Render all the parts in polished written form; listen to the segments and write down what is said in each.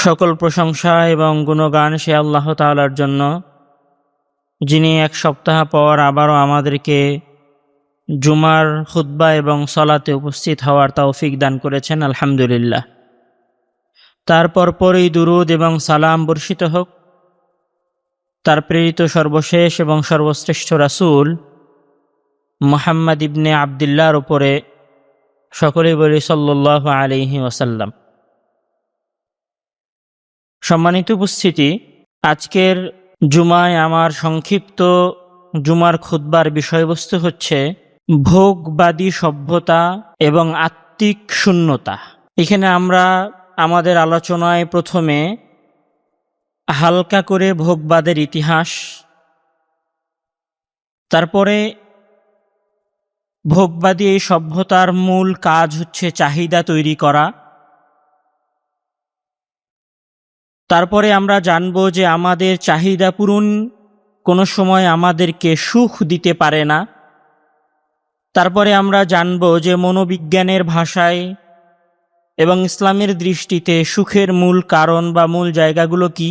সকল প্রশংসা এবং গুণগান সে আল্লাহ তাআলার জন্য, যিনি এক সপ্তাহ পর আবারও আমাদেরকে জুমার খুতবা এবং সলাতে উপস্থিত হওয়ার তৌফিক দান করেছেন। আলহামদুলিল্লাহ। তারপর পরই দুরুদ এবং সালাম বর্ষিত হোক তার প্রেরিত সর্বশেষ এবং সর্বশ্রেষ্ঠ রাসূল মুহাম্মদ ইবনে আবদুল্লাহর উপরে। সকলেই বলি সাল্লাল্লাহু আলাইহি ওয়াসাল্লাম। সম্মানিত উপস্থিতি, আজকের জুমায় আমার সংক্ষিপ্ত জুমার খুতবার বিষয়বস্তু হচ্ছে ভোগবাদী সভ্যতা এবং আত্মিক শূন্যতা। এখানে আমরা আমাদের আলোচনায় প্রথমে হালকা করে ভোগবাদের ইতিহাস, তারপরে ভোগবাদী এই সভ্যতার মূল কাজ হচ্ছে চাহিদা তৈরি করা, তারপরে আমরা জানব যে আমাদের চাহিদা পূরণ কোনো সময় আমাদেরকে সুখ দিতে পারে না, তারপরে আমরা জানব যে মনোবিজ্ঞানের ভাষায় এবং ইসলামের দৃষ্টিতে সুখের মূল কারণ বা মূল জায়গাগুলো কি,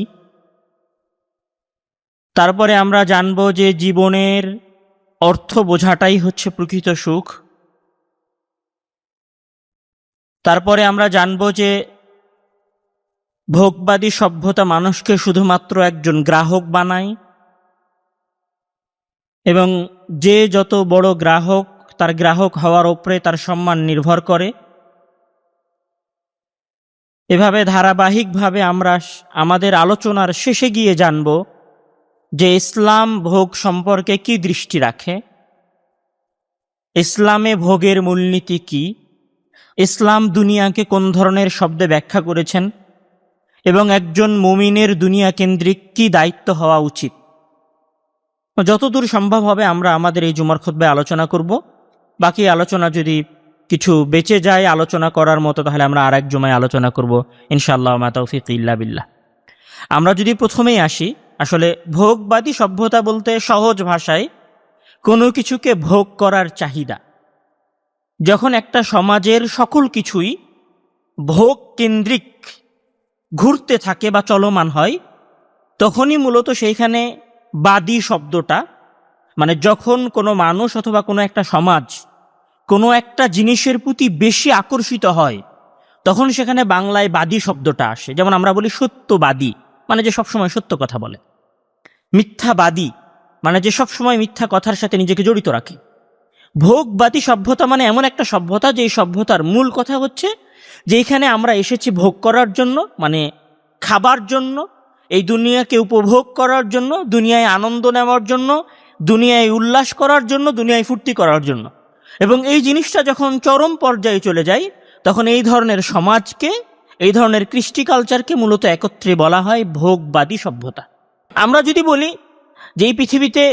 তারপরে আমরা জানব যে জীবনের অর্থ বোঝাটাই হচ্ছে প্রকৃত সুখ, তারপরে আমরা জানব যে ভোগবাদী সভ্যতা মানুষকে শুধুমাত্র একজন গ্রাহক বানায় এবং যে যত বড় গ্রাহক, তার গ্রাহক হওয়ার উপরে তার সম্মান নির্ভর করে। এভাবে ধারাবাহিকভাবে আমরা আমাদের আলোচনার শেষে গিয়ে জানব যে ইসলাম ভোগ সম্পর্কে কি দৃষ্টি রাখে, ইসলামে ভোগের মূলনীতি কি, ইসলাম দুনিয়াকে কোন ধরনের শব্দে ব্যাখ্যা করেছেন এবং একজন মুমিনের দুনিয়া কেন্দ্রিক কি দায়িত্ব হওয়া উচিত। যতদূর সম্ভব হবে আমরা আমাদের এই জুমার খুতবায় আলোচনা করব। বাকি আলোচনা যদি কিছু বেঁচে যায় আলোচনা করার মতো, তাহলে আমরা আর এক জুমায় আলোচনা করব ইনশাআল্লাহ, মা তাওফিক ইল্লা বিল্লাহ। আমরা যদি প্রথমেই আসি, আসলে ভোগবাদী সভ্যতা বলতে সহজ ভাষায় কোনো কিছুকে ভোগ করার চাহিদা। যখন একটা সমাজের সকল কিছুই ভোগ কেন্দ্রিক ঘুরতে থাকে বা চলমান হয়, তখনই মূলত সেইখানে বাদী শব্দটা, মানে যখন কোনো মানুষ অথবা কোনো একটা সমাজ কোনো একটা জিনিসের প্রতি বেশি আকর্ষিত হয়, তখন সেখানে বাংলায় বাদী শব্দটা আসে। যেমন আমরা বলি সত্যবাদী, মানে যে সবসময় সত্য কথা বলে। মিথ্যাবাদী, মানে যে সবসময় মিথ্যা কথার সাথে নিজেকে জড়িত রাখে। ভোগবাদী সভ্যতা মানে এমন একটা সভ্যতা যে সভ্যতার মূল কথা হচ্ছে যে এখানে আমরা এসেছি ভোগ করার জন্য, মানে খাবার জন্য, এই দুনিয়াকে উপভোগ করার জন্য, দুনিয়ায় আনন্দ নেওয়ার জন্য, দুনিয়ায় উল্লাস করার জন্য, দুনিয়ায় ফুর্তি করার জন্য। এবং এই জিনিসটা যখন চরম পর্যায়ে চলে যায়, তখন এই ধরনের সমাজকে, এই ধরনের কৃষ্টি কালচারকে মূলত একত্রে বলা হয় ভোগবাদী সভ্যতা। আমরা যদি বলি যে এই পৃথিবীতে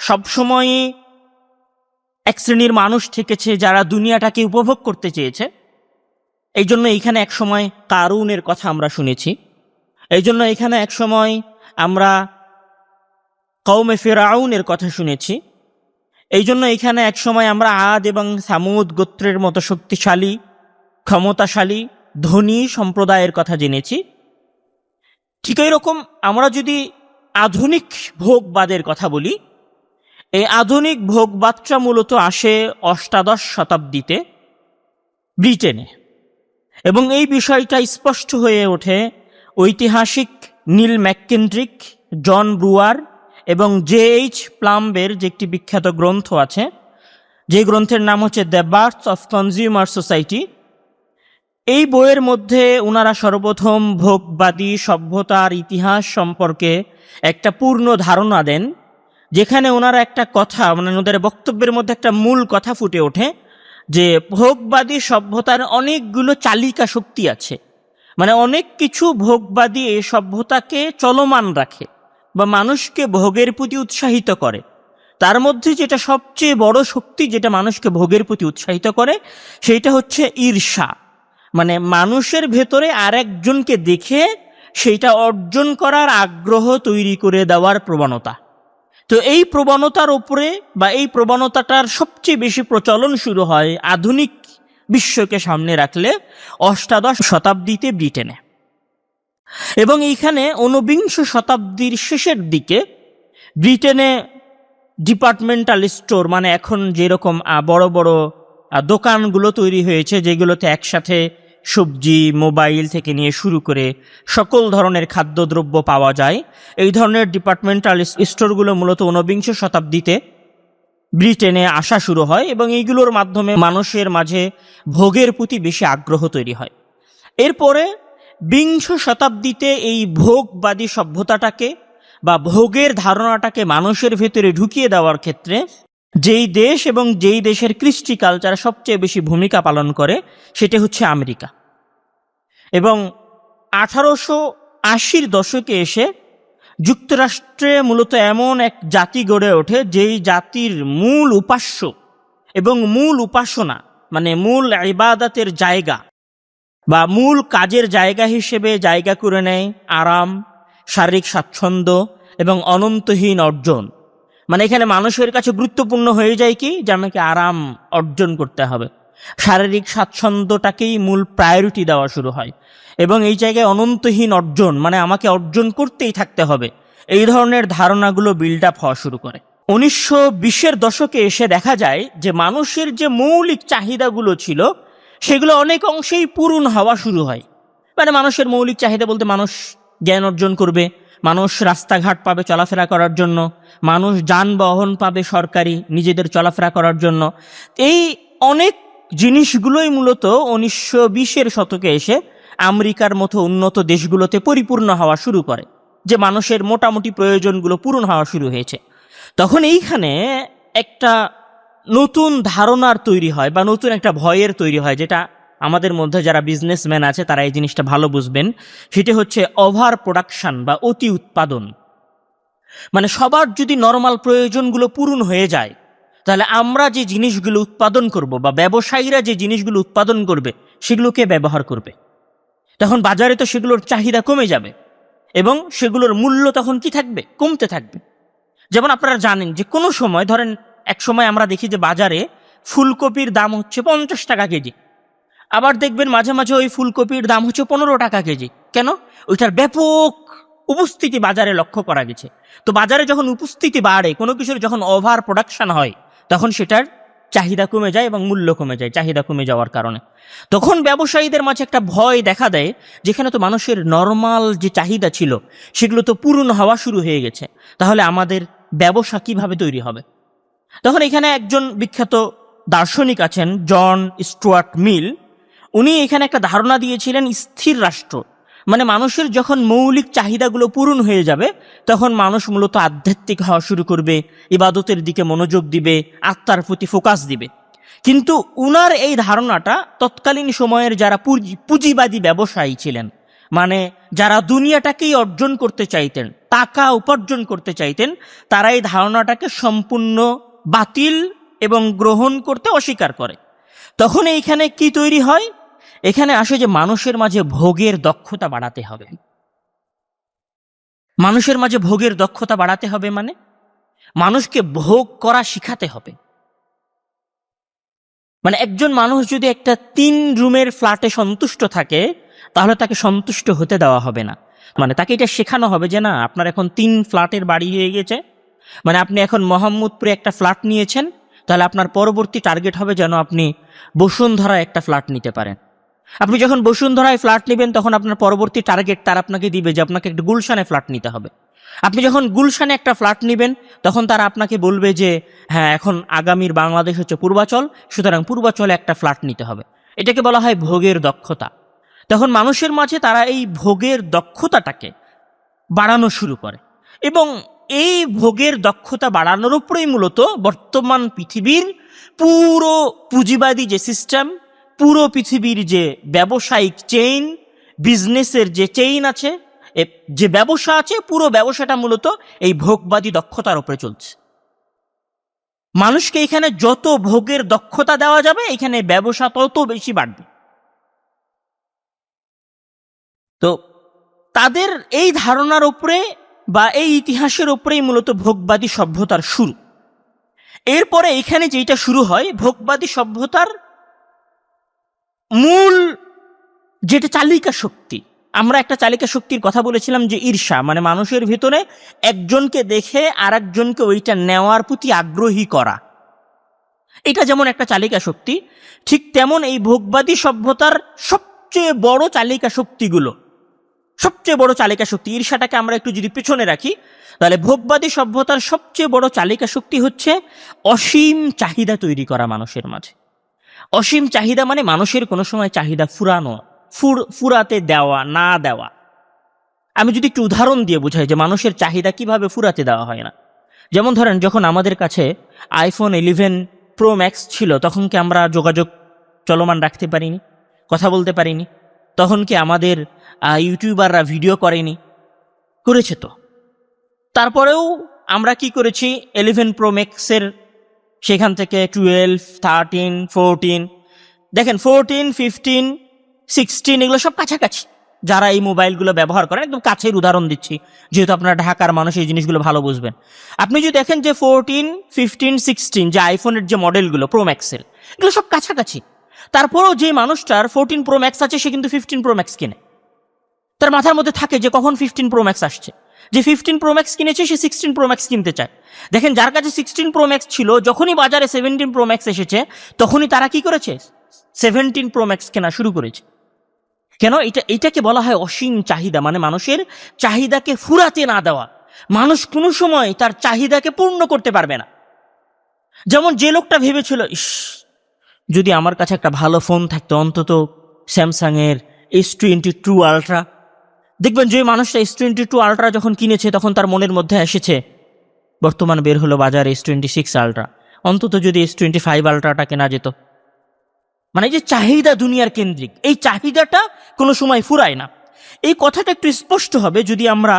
সবসময়ই এক শ্রেণীর মানুষ থেকেছে যারা দুনিয়াটাকে উপভোগ করতে চেয়েছে, এই জন্য এইখানে এক সময় কারুনের কথা আমরা শুনেছি, এই জন্য এখানে এক সময় আমরা কওমে ফিরআউনের কথা শুনেছি, এই জন্য এখানে এক সময় আমরা আদ এবং সামুদ গোত্রের মতো শক্তিশালী, ক্ষমতাশালী, ধনী সম্প্রদায়ের কথা জেনেছি। ঠিক এই রকম আমরা যদি আধুনিক ভোগবাদের কথা বলি, এই আধুনিক ভোগবাদটা মূলত আসে অষ্টাদশ শতাব্দীতে ব্রিটেনে, এবং এই বিষয়টা স্পষ্ট হয়ে ওঠে ঐতিহাসিক নীল ম্যাককেন্ড্রিক, জন ব্রুয়ার এবং J.H. প্লাম্বের যে একটি বিখ্যাত গ্রন্থ আছে, যে গ্রন্থের নাম হচ্ছে the birth of consumer society. এই বইয়ের মধ্যে ওনারা সর্বপ্রথম ভোগবাদী সভ্যতার ইতিহাস সম্পর্কে একটা পূর্ণ ধারণা দেন, যেখানে ওনারা একটা কথা, মানে ওদের বক্তব্যের মধ্যে একটা মূল কথা ফুটে ওঠে যে ভোগবাদী সভ্যতার অনেকগুলো চালিকা শক্তি আছে, মানে অনেক কিছু ভোগবাদী এই সভ্যতাকে চলমান রাখে বা মানুষকে ভোগের প্রতি উৎসাহিত করে। তার মধ্যে যেটা সবচেয়ে বড় শক্তি যেটা মানুষকে ভোগের প্রতি উৎসাহিত করে, সেইটা হচ্ছে ঈর্ষা, মানে মানুষের ভেতরে আরেকজনকে দেখে সেইটা অর্জন করার আগ্রহ তৈরি করে দেওয়ার প্রবণতা। তো এই প্রবণতার উপরে বা এই প্রবণতাটার সবচেয়ে বেশি প্রচলন শুরু হয় আধুনিক বিশ্বকে সামনে রাখলে অষ্টাদশ শতাব্দীতে ব্রিটেনে। এবং এইখানে ঊনবিংশ শতাব্দীর শেষের দিকে ব্রিটেনে ডিপার্টমেন্টাল স্টোর, মানে এখন যেরকম বড় বড় দোকানগুলো তৈরি হয়েছে, যেগুলোতে একসাথে সবজি, মোবাইল থেকে নিয়ে শুরু করে সকল ধরনের খাদ্যদ্রব্য পাওয়া যায়, এই ধরনের ডিপার্টমেন্টাল স্টোরগুলো মূলত ঊনবিংশ শতাব্দীতে ব্রিটেনে আসা শুরু হয় এবং এইগুলোর মাধ্যমে মানুষের মাঝে ভোগের প্রতি বেশি আগ্রহ তৈরি হয়। এরপরে বিংশ শতাব্দীতে এই ভোগবাদী সভ্যতাটাকে বা ভোগের ধারণাটাকে মানুষের ভেতরে ঢুকিয়ে দেওয়ার ক্ষেত্রে যেই দেশ এবং যেই দেশের কৃষ্টি কালচার সবচেয়ে বেশি ভূমিকা পালন করে সেটা হচ্ছে আমেরিকা। এবং 1880-র দশকে এসে যুক্তরাষ্ট্রে মূলত এমন এক জাতি গড়ে ওঠে যেই জাতির মূল উপাস্য এবং মূল উপাসনা, মানে মূল ইবাদতের জায়গা বা মূল কাজের জায়গা হিসেবে জায়গা করে নেয় আরাম, শারীরিক স্বাচ্ছন্দ্য এবং অনন্তহীন অর্জন। মানে এখানে মানুষের কাছে গুরুত্বপূর্ণ হয়ে যায় কি, যে আমাকে আরাম অর্জন করতে হবে, শারীরিক স্বাচ্ছন্দ্যটাকেই মূল প্রায়োরিটি দেওয়া শুরু হয় এবং এই জায়গায় অনন্তহীন অর্জন, মানে আমাকে অর্জন করতেই থাকতে হবে, এই ধরনের ধারণাগুলো বিল্ড আপ হওয়া শুরু করে। 1920-এর দশকে এসে দেখা যায় যে মানুষের যে মৌলিক চাহিদাগুলো ছিল সেগুলো অনেক অংশেই পূরণ হওয়া শুরু হয়। মানে মানুষের মৌলিক চাহিদা বলতে মানুষ জ্ঞান অর্জন করবে, মানুষ রাস্তাঘাট পাবে চলাফেরা করার জন্য, মানুষ যানবাহন পাবে সরকারি নিজেদের চলাফেরা করার জন্য। এই অনেক জিনিসগুলোই মূলত 1920-এর শতকে এসে আমেরিকার মতো উন্নত দেশগুলোতে পরিপূর্ণ হওয়া শুরু করে, যে মানুষের মোটামুটি প্রয়োজনগুলো পূরণ হওয়া শুরু হয়েছে। তখন এইখানে একটা নতুন ধারণার তৈরি হয় বা নতুন একটা ভয়ের তৈরি হয়, যেটা আমাদের মধ্যে যারা বিজনেসম্যান আছে তারা এই জিনিসটা ভালো বুঝবেন। সেটা হচ্ছে ওভার প্রোডাকশন বা অতি উৎপাদন। মানে সবার যদি নর্মাল প্রয়োজনগুলো পূরণ হয়ে যায়, তাহলে আমরা যে জিনিসগুলো উৎপাদন করব বা ব্যবসায়ীরা যে জিনিসগুলো উৎপাদন করবে সেগুলোকে ব্যবহার করবে, তখন বাজারে তো সেগুলোর চাহিদা কমে যাবে এবং সেগুলোর মূল্য তখন কি থাকবে, কমতে থাকবে। যেমন আপনারা জানেন যে কোনো সময় ধরেন এক সময় আমরা দেখি যে বাজারে ফুলকপির দাম হচ্ছে 50 টাকা কেজি, আবার দেখবেন মাঝে মাঝে ওই ফুলকপির দাম হচ্ছে 15 টাকা কেজি। কেন? ওইটার ব্যাপক উপস্থিতি বাজারে লক্ষ্য করা গেছে। তো বাজারে যখন উপস্থিতি বাড়ে, কোনো কিছুর যখন ওভার প্রোডাকশন হয়, তখন সেটার চাহিদা কমে যায় এবং মূল্য কমে যায় চাহিদা কমে যাওয়ার কারণে। তখন ব্যবসায়ীদের মাঝে একটা ভয় দেখা দেয়, যেখানে তো মানুষের নর্মাল যে চাহিদা ছিল সেগুলো তো পূরণ হওয়া শুরু হয়ে গেছে, তাহলে আমাদের ব্যবসা কিভাবে তৈরি হবে? তখন এখানে একজন বিখ্যাত দার্শনিক আছেন, জন স্টুয়ার্ট মিল। উনি এখানে একটা ধারণা দিয়েছিলেন স্থির রাষ্ট্র, মানে মানুষের যখন মৌলিক চাহিদাগুলো পূরণ হয়ে যাবে তখন মানুষ মূলত আধ্যাত্মিক হওয়া শুরু করবে, ইবাদতের দিকে মনোযোগ দিবে, আত্মার প্রতি ফোকাস দিবে। কিন্তু উনার এই ধারণাটা তৎকালীন সময়ের যারা পুঁজিবাদী ব্যবসায়ী ছিলেন, মানে যারা দুনিয়াটাকেই অর্জন করতে চাইতেন, টাকা উপার্জন করতে চাইতেন, তারা এই ধারণাটাকে সম্পূর্ণ বাতিল এবং গ্রহণ করতে অস্বীকার করে। তখন এইখানে কি তৈরি হয়? এখানে আসে যে মানুষের মাঝে ভোগের দক্ষতা বাড়াতে হবে। মানুষের মাঝে ভোগের দক্ষতা বাড়াতে হবে মানে মানুষকে ভোগ করা শিখাতে হবে। মানে একজন মানুষ যদি একটা 3 রুমের ফ্ল্যাটে সন্তুষ্ট থাকে, তাহলে তাকে সন্তুষ্ট হতে দেওয়া হবে না। মানে তাকে এটা শেখানো হবে যে না, আপনার এখন 3 ফ্ল্যাটের বাড়ি হয়ে গেছে, মানে আপনি এখন মোহাম্মদপুরে একটা ফ্ল্যাট নিয়েছেন, তাহলে আপনার পরবর্তী টার্গেট হবে যেন আপনি বসুন্ধরায় একটা ফ্ল্যাট নিতে পারেন। আপনি যখন বসুন্ধরায় ফ্ল্যাট নেবেন, তখন আপনার পরবর্তী টার্গেট তারা আপনাকে দিবে যে আপনাকে একটা গুলশানে ফ্ল্যাট নিতে হবে। আপনি যখন গুলশানে একটা ফ্ল্যাট নেবেন, তখন তারা আপনাকে বলবে যে হ্যাঁ, এখন আগামীর বাংলাদেশ হচ্ছে পূর্বাচল, সুতরাং পূর্বাচলে একটা ফ্ল্যাট নিতে হবে। এটাকে বলা হয় ভোগের দক্ষতা। তখন মানুষের মাঝে তারা এই ভোগের দক্ষতাটাকে বাড়ানো শুরু করে এবং এই ভোগের দক্ষতা বাড়ানোর উপরেই মূলত বর্তমান পৃথিবীর পুরো পুঁজিবাদী যে সিস্টেম, পুরো পৃথিবীর যে ব্যবসায়িক চেইন, বিজনেসের যে চেইন আছে, যে ব্যবসা আছে, পুরো ব্যবসাটা মূলত এই ভোগবাদী দক্ষতার উপরে চলছে। মানুষকে এখানে যত ভোগের দক্ষতা দেওয়া যাবে, এখানে ব্যবসা তত বেশি বাড়বে। তো তাদের এই ধারণার উপরে বা এই ইতিহাসের উপরেই মূলত ভোগবাদী সভ্যতার শুরু। এরপরে এখানে যেটা শুরু হয়, ভোগবাদী সভ্যতার মূল যেটা চালিকা শক্তি, আমরা একটা চালিকা শক্তির কথা বলেছিলাম যে ঈর্ষা, মানে মানুষের ভিতরে একজনকে দেখে আর একজনকে ওইটা নেওয়ার প্রতি আগ্রহী করা, এটা যেমন একটা চালিকা শক্তি, ঠিক তেমন এই ভোগবাদী সভ্যতার সবচেয়ে বড় চালিকা শক্তিগুলো, সবচেয়ে বড় চালিকা শক্তি, ঈর্ষাটাকে আমরা একটু যদি পেছনে রাখি, তাহলে ভোগবাদী সভ্যতার সবচেয়ে বড় চালিকা শক্তি হচ্ছে অসীম চাহিদা তৈরি করা মানুষের মাঝে। অসীম চাহিদা মানে মানুষের কোনো সময় চাহিদা ফুরানো, ফুরাতে দেওয়া না দেওয়া। আমি যদি একটু উদাহরণ দিয়ে বোঝাই যে মানুষের চাহিদা কিভাবে ফুরাতে দেওয়া হয় না, যেমন ধরেন যখন আমাদের কাছে আইফোন 11 প্রো ম্যাক্স ছিল, তখন কি আমরা যোগাযোগ চলমান রাখতে পারিনি, কথা বলতে পারিনি? তখন কি আমাদের ইউটিউবাররা ভিডিও করেনি? করেছে তো। তারপরেও আমরা কি করেছি, 11 প্রো ম্যাক্সের সেখান থেকে 12, 13, 14, দেখেন 14, 15, 16 এগুলো সব কাছাকাছি। যারা এই মোবাইলগুলো ব্যবহার করেন, একদম কাছের উদাহরণ দিচ্ছি যেহেতু আপনারা ঢাকার মানুষ, এই জিনিসগুলো ভালো বুঝবেন। আপনি যদি দেখেন যে 14, 15, 16 যে আইফোনের যে মডেলগুলো প্রো ম্যাক্সের, এগুলো সব কাছাকাছি। তারপরেও যে মানুষটার 14 প্রো ম্যাক্স আছে সে কিন্তু 15 প্রো ম্যাক্স কিনে। তার মাথার মধ্যে থাকে যে কখন 15 প্রো ম্যাক্স আসছে। যে 15 প্রো ম্যাক্স কিনেছে সে 16 প্রো ম্যাক্স কিনতে চায়। দেখেন যার কাছে 16 প্রো ম্যাক্স ছিল, যখনই বাজারে 17 প্রো ম্যাক্স এসেছে তখনই তারা কি করেছে, 17 প্রো ম্যাক্স কেনা শুরু করেছে। কেন? এটাকে বলা হয় অসীম চাহিদা, মানে মানুষের চাহিদাকে ফুরাতে না দেওয়া। মানুষ কোনো সময় তার চাহিদাকে পূর্ণ করতে পারবে না। যেমন যে লোকটা ভেবেছিল, ইস যদি আমার কাছে একটা ভালো ফোন থাকতো, অন্তত স্যামসাংয়ের S22 আলট্রা। দেখবেন যে মানুষটা S22 আলট্রা যখন কিনেছে তখন তার মনের মধ্যে এসেছে, বর্তমান বের হলো বাজারে S26 আলট্রা, অন্তত যদি S25 আলট্রাটা কেনা যেত। মানে যে চাহিদা দুনিয়ার কেন্দ্রিক, এই চাহিদাটা কোনো সময় ফুরায় না। এই কথাটা একটু স্পষ্ট হবে যদি আমরা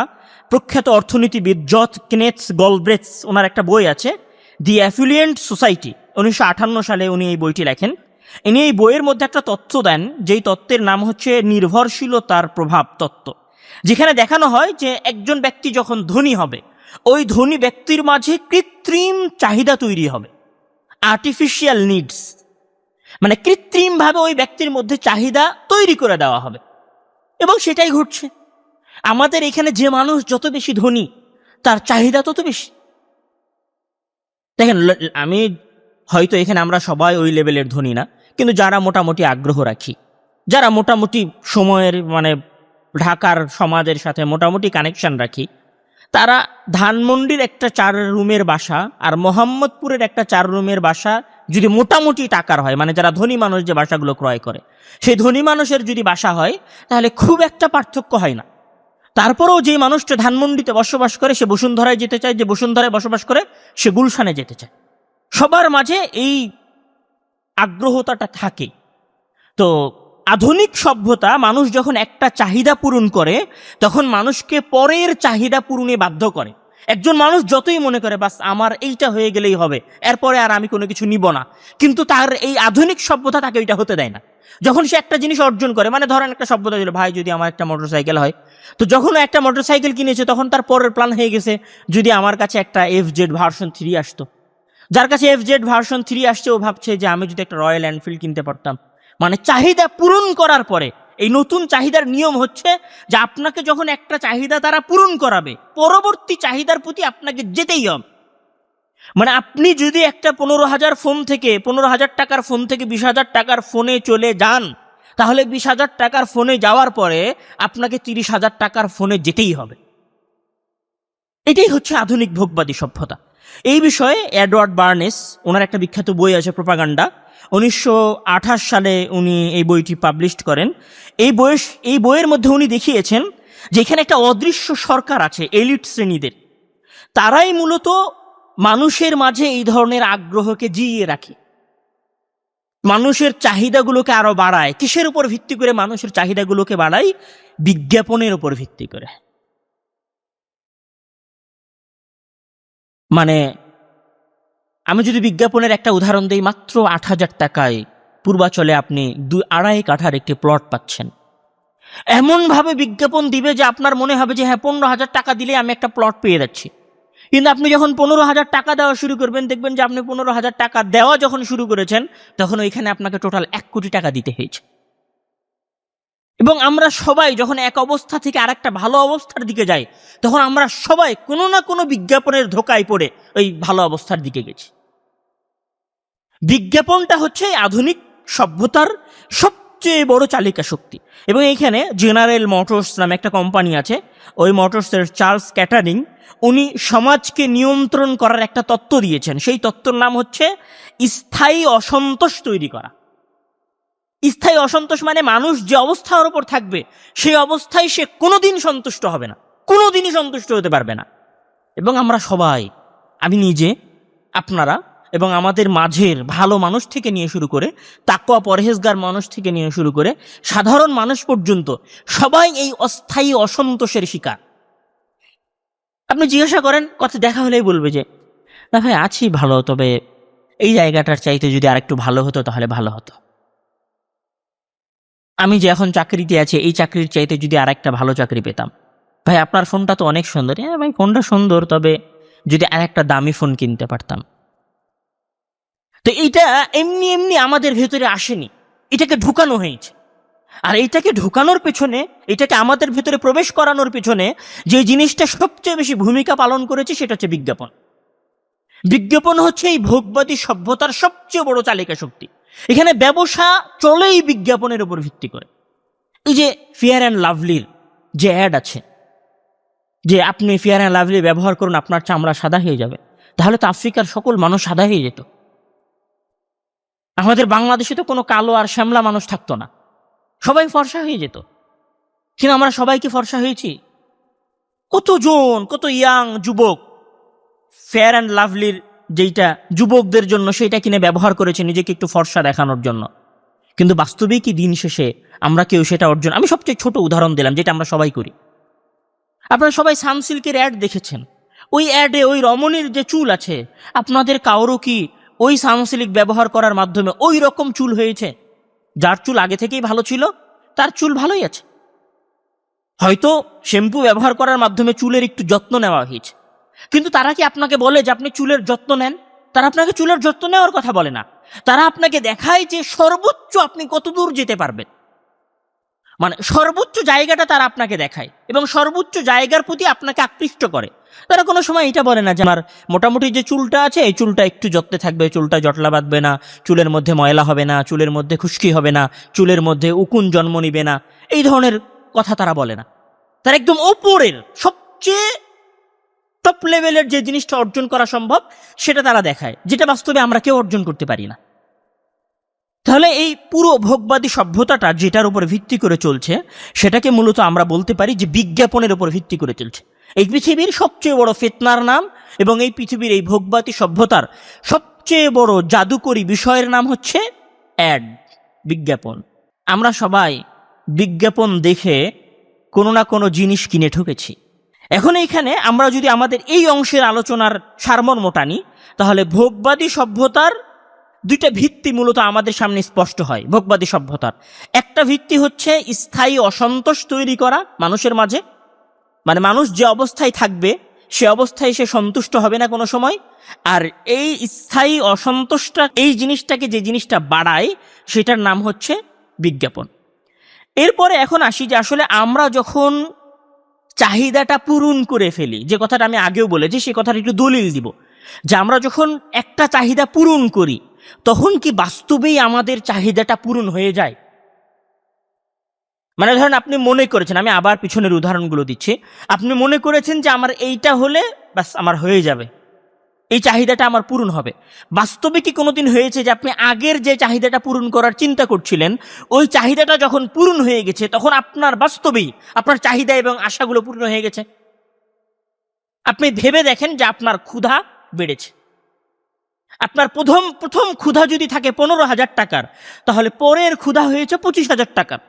প্রখ্যাত অর্থনীতিবিদ জর্জ কেনেথ গলব্রেথস, ওনার একটা বই আছে দি অ্যাফিলিয়েন্ট সোসাইটি, 1958 সালে উনি এই বইটি লেখেন। ইনি এই বইয়ের মধ্যে একটা তত্ত্ব দেন, যেই তত্ত্বের নাম হচ্ছে নির্ভরশীলতার প্রভাব তত্ত্ব, যেখানে দেখানো হয় যে একজন ব্যক্তি যখন ধনী হবে, ওই ধনী ব্যক্তির মাঝে কৃত্রিম চাহিদা তৈরি হবে, আর্টিফিশিয়াল নিডস, মানে কৃত্রিমভাবে ওই ব্যক্তির মধ্যে চাহিদা তৈরি করে দেওয়া হবে। এবং সেটাই ঘটছে। আমাদের এখানে যে মানুষ যত বেশি ধনী তার চাহিদা তত বেশি। দেখেন, আমি হয়তো এখানে আমরা সবাই ওই লেভেলের ধনী না, কিন্তু যারা মোটামুটি আগ্রহ রাখি, যারা মোটামুটি সময়ের মানে ঢাকার সমাজের সাথে মোটামুটি কানেকশন রাখি, তারা ধানমন্ডির একটা 4 রুমের বাসা আর মোহাম্মদপুরের একটা 4 রুমের বাসা যদি মোটামুটি টাকার হয়, মানে যারা ধনী মানুষ যে বাসাগুলো ক্রয় করে, সেই ধনী মানুষের যদি বাসা হয় তাহলে খুব একটা পার্থক্য হয় না। তারপরেও যে মানুষটা ধানমন্ডিতে বসবাস করে সে বসুন্ধরায় যেতে চায়, যে বসুন্ধরায় বসবাস করে সে গুলশানে যেতে চায়। সবার মাঝে এই আগ্রহতাটা থাকে। তো আধুনিক সভ্যতা, মানুষ যখন একটা চাহিদা পূরণ করে তখন মানুষকে পরের চাহিদা পূরণে বাধ্য করে। একজন মানুষ যতই মনে করে বাস আমার এইটা হয়ে গেলেই হবে, এরপরে আর আমি কোনো কিছু নিব না, কিন্তু তার এই আধুনিক সভ্যতা তাকে ওইটা হতে দেয় না। যখন সে একটা জিনিস অর্জন করে, মানে ধরেন একটা সভ্যতা ছিল, ভাই যদি আমার একটা মোটরসাইকেল হয়, তো যখন একটা মোটরসাইকেল কিনেছে তখন তার পরের প্ল্যান হয়ে গেছে, যদি আমার কাছে একটা FZ ভার্সন 3 আসতো। যার কাছে FZ ভার্সন 3 আসছে ও ভাবছে যে আমি যদি একটা রয়্যাল এনফিল্ড কিনতে পারতাম। মানে চাহিদা পূরণ করার পরে এই নতুন চাহিদার নিয়ম হচ্ছে যে আপনাকে যখন একটা চাহিদা তারা পূরণ করাবে, পরবর্তী চাহিদার প্রতি আপনাকে যেতেই হবে। মানে আপনি যদি একটা 15,000 ফোন থেকে 15,000 টাকার ফোন থেকে 20,000 টাকার ফোনে চলে যান, তাহলে 20,000 টাকার ফোনে যাওয়ার পরে আপনাকে 30,000 টাকার ফোনে যেতেই হবে। এটাই হচ্ছে আধুনিক ভোগবাদী সভ্যতা। এই বিষয়ে এডওয়ার্ড বার্নেস, ওনার একটা বিখ্যাত বই আছে প্রপাগান্ডা, 1928 সালে উনি এই বইটি পাবলিশ করেন। এই বইয়ের মধ্যে উনি দেখিয়েছেন যে এখানে একটা অদৃশ্য সরকার আছে এলিট শ্রেণীদের, তারাই মূলত মানুষের মাঝে এই ধরনের আগ্রহকে জিইয়ে রাখে, মানুষের চাহিদাগুলোকে আরো বাড়ায়। কিসের উপর ভিত্তি করে মানুষের চাহিদাগুলোকে বাড়ায়? বিজ্ঞাপনের উপর ভিত্তি করে। মানে আমি যদি বিজ্ঞাপনের একটা উদাহরণ দিই, মাত্র 8,000 টাকায় পূর্বাচলে আপনি 2-2.5 কাঠার একটি প্লট পাচ্ছেন। এমনভাবে বিজ্ঞাপন দিবে যে আপনার মনে হবে যে হ্যাঁ 15,000 টাকা দিলে আমি একটা প্লট পেয়ে যাচ্ছি। কিন্তু আপনি যখন 15,000 টাকা দেওয়া শুরু করবেন, দেখবেন যে আপনি 15,000 টাকা দেওয়া যখন শুরু করেছেন তখন ওইখানে আপনাকে টোটাল 1 কোটি টাকা দিতে হয়েছে। এবং আমরা সবাই যখন এক অবস্থা থেকে আরেকটা ভালো অবস্থার দিকে যাই, তখন আমরা সবাই কোনো না কোনো বিজ্ঞাপনের ধোকায় পড়ে ওই ভালো অবস্থার দিকে গেছি। বিজ্ঞাপনটা হচ্ছে আধুনিক সভ্যতার সবচেয়ে বড় চালিকা শক্তি। এবং এইখানে জেনারেল মোটরস নামে একটা কোম্পানি আছে, ওই মোটরসের চার্লস ক্যাটারিং, উনি সমাজকে নিয়ন্ত্রণ করার একটা তত্ত্ব দিয়েছেন। সেই তত্ত্বর নাম হচ্ছে স্থায়ী অসন্তোষ তৈরি করা। স্থায়ী অসন্তোষ মানে মানুষ যে অবস্থার ওপর থাকবে সেই অবস্থায় সে কোনোদিন সন্তুষ্ট হবে না, কোনোদিনই সন্তুষ্ট হতে পারবে না। এবং আমরা সবাই, আমি নিজে, আপনারা এবং আমাদের মাঝের ভালো মানুষ থেকে নিয়ে শুরু করে তাকওয়া পরহেজগার মানুষ থেকে নিয়ে শুরু করে সাধারণ মানুষ পর্যন্ত সবাই এই অস্থায়ী অসন্তোষের শিকার। আপনি জিজ্ঞাসা করেন, কথা দেখা হলেই বলবে যে না ভাই আছি ভালো, তবে এই জায়গাটার চাইতে যদি আরেকটু ভালো হতো তাহলে ভালো হতো। আমি যে এখন চাকরিতে আছি এই চাকরির চাইতে যদি আরেকটা ভালো চাকরি পেতাম। ভাই আপনার ফোনটা তো অনেক সুন্দর। হ্যাঁ ভাই ফোনটা সুন্দর, তবে যদি আরেকটা দামি ফোন কিনতে পারতাম। তো এইটা এমনি এমনি আমাদের ভেতরে আসেনি, এটাকে ঢুকানো হয়েছে। আর এইটাকে ঢুকানোর পেছনে, এটাকে আমাদের ভেতরে প্রবেশ করানোর পেছনে যে জিনিসটা সবচেয়ে বেশি ভূমিকা পালন করেছে সেটা হচ্ছে বিজ্ঞাপন। বিজ্ঞাপন হচ্ছে এই ভোগবাদী সভ্যতার সবচেয়ে বড় চালিকা শক্তি। এখানে ব্যবসা চলেই বিজ্ঞাপনের উপর ভিত্তি করে। এই যে ফেয়ার অ্যান্ড লাভলির যে অ্যাড আছে, যে আপনি ফেয়ার অ্যান্ড লাভলি ব্যবহার করুন আপনার চামড়া সাদা হয়ে যাবে, তাহলে তো আফ্রিকার সকল মানুষ সাদা হয়ে যেত। আমাদের বাংলাদেশে তো কোনো কালো আর শ্যামলা মানুষ থাকতো না, সবাই ফর্সা হয়ে যেত। কিন্তু আমরা সবাই কি ফর্সা হয়েছি? কতজন, কত ইয়াং যুবক ফেয়ার অ্যান্ড লাভলির যেইটা যুবকদের জন্য সেইটা কিনে ব্যবহার করেছে নিজেকে একটু ফর্সা দেখানোর জন্য। কিন্তু বাস্তবিক কি দিন শেষে আমরা কেউ সেটা অর্জন, আমি সবচেয়ে ছোট উদাহরণ দিলাম যেটা আমরা সবাই করি। আপনারা সবাই সানসিল্কের অ্যাড দেখেছেন। ওই অ্যাডে ওই রমণীর যে চুল আছে, আপনাদের কারো কি ওই সানসিল্ক ব্যবহার করার মাধ্যমে ওই রকম চুল হয়েছে? যার চুল আগে থেকেই ভালো ছিল তার চুল ভালোই আছে, হয়তো শ্যাম্পু ব্যবহার করার মাধ্যমে চুলের একটু যত্ন নেওয়া হয়েছে। কিন্তু তারা কি আপনাকে বলে যে আপনি চুলের যত্ন নেন? তারা আপনাকে চুলের যত্ন নেওয়ার কথা বলে না। তারা আপনাকে দেখায় যে সর্বোচ্চ আপনি কত দূর যেতে পারবেন, মানে সর্বোচ্চ জায়গাটা তারা আপনাকে দেখায় এবং সর্বোচ্চ জায়গার প্রতি আপনাকে আকৃষ্ট করে। তারা কোনো সময় এটা বলে না যে আমার মোটামুটি যে চুলটা আছে এই চুলটা একটু যত্নে থাকবে, চুলটা জটলা বাঁধবে না, চুলের মধ্যে ময়লা হবে না, চুলের মধ্যে খুশকি হবে না, চুলের মধ্যে উকুন জন্ম নিবে না, এই ধরনের কথা তারা বলে না। তারা একদম ওপরের সবচেয়ে টপ লেভেলের যে জিনিসটা অর্জন করা সম্ভব সেটা তারা দেখায়, যেটা বাস্তবে আমরা কেউ অর্জন করতে পারি না। তাহলে এই পুরো ভোগবাদী সভ্যতাটা যেটার উপর ভিত্তি করে চলছে সেটাকে মূলত আমরা বলতে পারি যে বিজ্ঞাপনের উপর ভিত্তি করে চলছে। এই পৃথিবীর সবচেয়ে বড় ফিতনার নাম এবং এই পৃথিবীর এই ভোগবাদী সভ্যতার সবচেয়ে বড় জাদুকরী বিষয়ের নাম হচ্ছে অ্যাড, বিজ্ঞাপন। আমরা সবাই বিজ্ঞাপন দেখে কোনো না কোনো জিনিস কিনে ঠকেছি। এখন এইখানে আমরা যদি আমাদের এই অংশের আলোচনার সারমর্ম টানি, তাহলে ভোগবাদী সভ্যতার দুইটা ভিত্তি মূলত আমাদের সামনে স্পষ্ট হয়। ভোগবাদী সভ্যতার একটা ভিত্তি হচ্ছে স্থায়ী অসন্তোষ তৈরি করা মানুষের মাঝে, মানে মানুষ যে অবস্থায় থাকবে সে অবস্থায় সে সন্তুষ্ট হবে না কোনো সময়। আর এই স্থায়ী অসন্তোষটা, এই জিনিসটাকে যে জিনিসটা বাড়ায় সেটার নাম হচ্ছে বিজ্ঞাপন। এরপরে এখন আসি যে আসলে আমরা যখন চাহিদাটা পূরণ করে ফেলি, যে কথাটা আমি আগেও বলেছি সে কথাটা একটু দলিল দিব, যে আমরা যখন একটা চাহিদা পূরণ করি তখন কি বাস্তবেই আমাদের চাহিদাটা পূরণ হয়ে যায়? মানে ধরেন আপনি মনে করেছেন, আমি আবার পিছনের উদাহরণগুলো দিচ্ছি, আপনি মনে করেছেন যে আমার এইটা হলে বাস আমার হয়ে যাবে, এই চাহিদাটা আমার পূরণ হবে। বাস্তবে কি কোনোদিন হয়েছে যে আপনি আগের যে চাহিদাটা পূরণ করার চিন্তা করছিলেন ওই চাহিদাটা যখন পূরণ হয়ে গেছে তখন আপনার বাস্তবেই আপনার চাহিদা এবং আশাগুলো পূর্ণ হয়ে গেছে? আপনি ভেবে দেখেন যে আপনার ক্ষুধা বেড়েছে। আপনার প্রথম ক্ষুধা যদি থাকে 15,000 টাকার, তাহলে পরের ক্ষুধা হয়েছে 25,000 টাকার।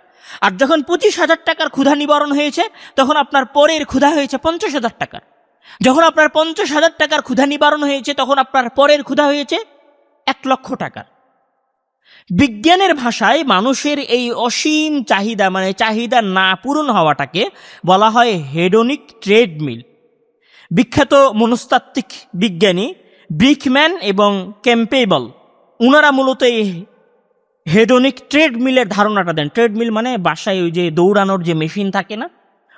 আর যখন 25,000 টাকার ক্ষুধা নিবারণ হয়েছে তখন আপনার পরের ক্ষুধা হয়েছে 50,000 টাকার। যখন আপনার 50,000 টাকার ক্ষুধা নিবারণ হয়েছে তখন আপনার পরের ক্ষুধা হয়েছে 1,00,000 টাকার। বিজ্ঞানের ভাষায় মানুষের এই অসীম চাহিদা, মানে চাহিদা না পূরণ হওয়াটাকে বলা হয় হেডোনিক ট্রেডমিল। বিখ্যাত মনস্তাত্ত্বিক বিজ্ঞানী ব্রিকম্যান এবং ক্যাম্পবেল, ওনারা মূলত এই হেডোনিক ট্রেডমিলের ধারণাটা দেন। ট্রেডমিল মানে বাসায় ওই যে দৌড়ানোর যে মেশিন থাকে না,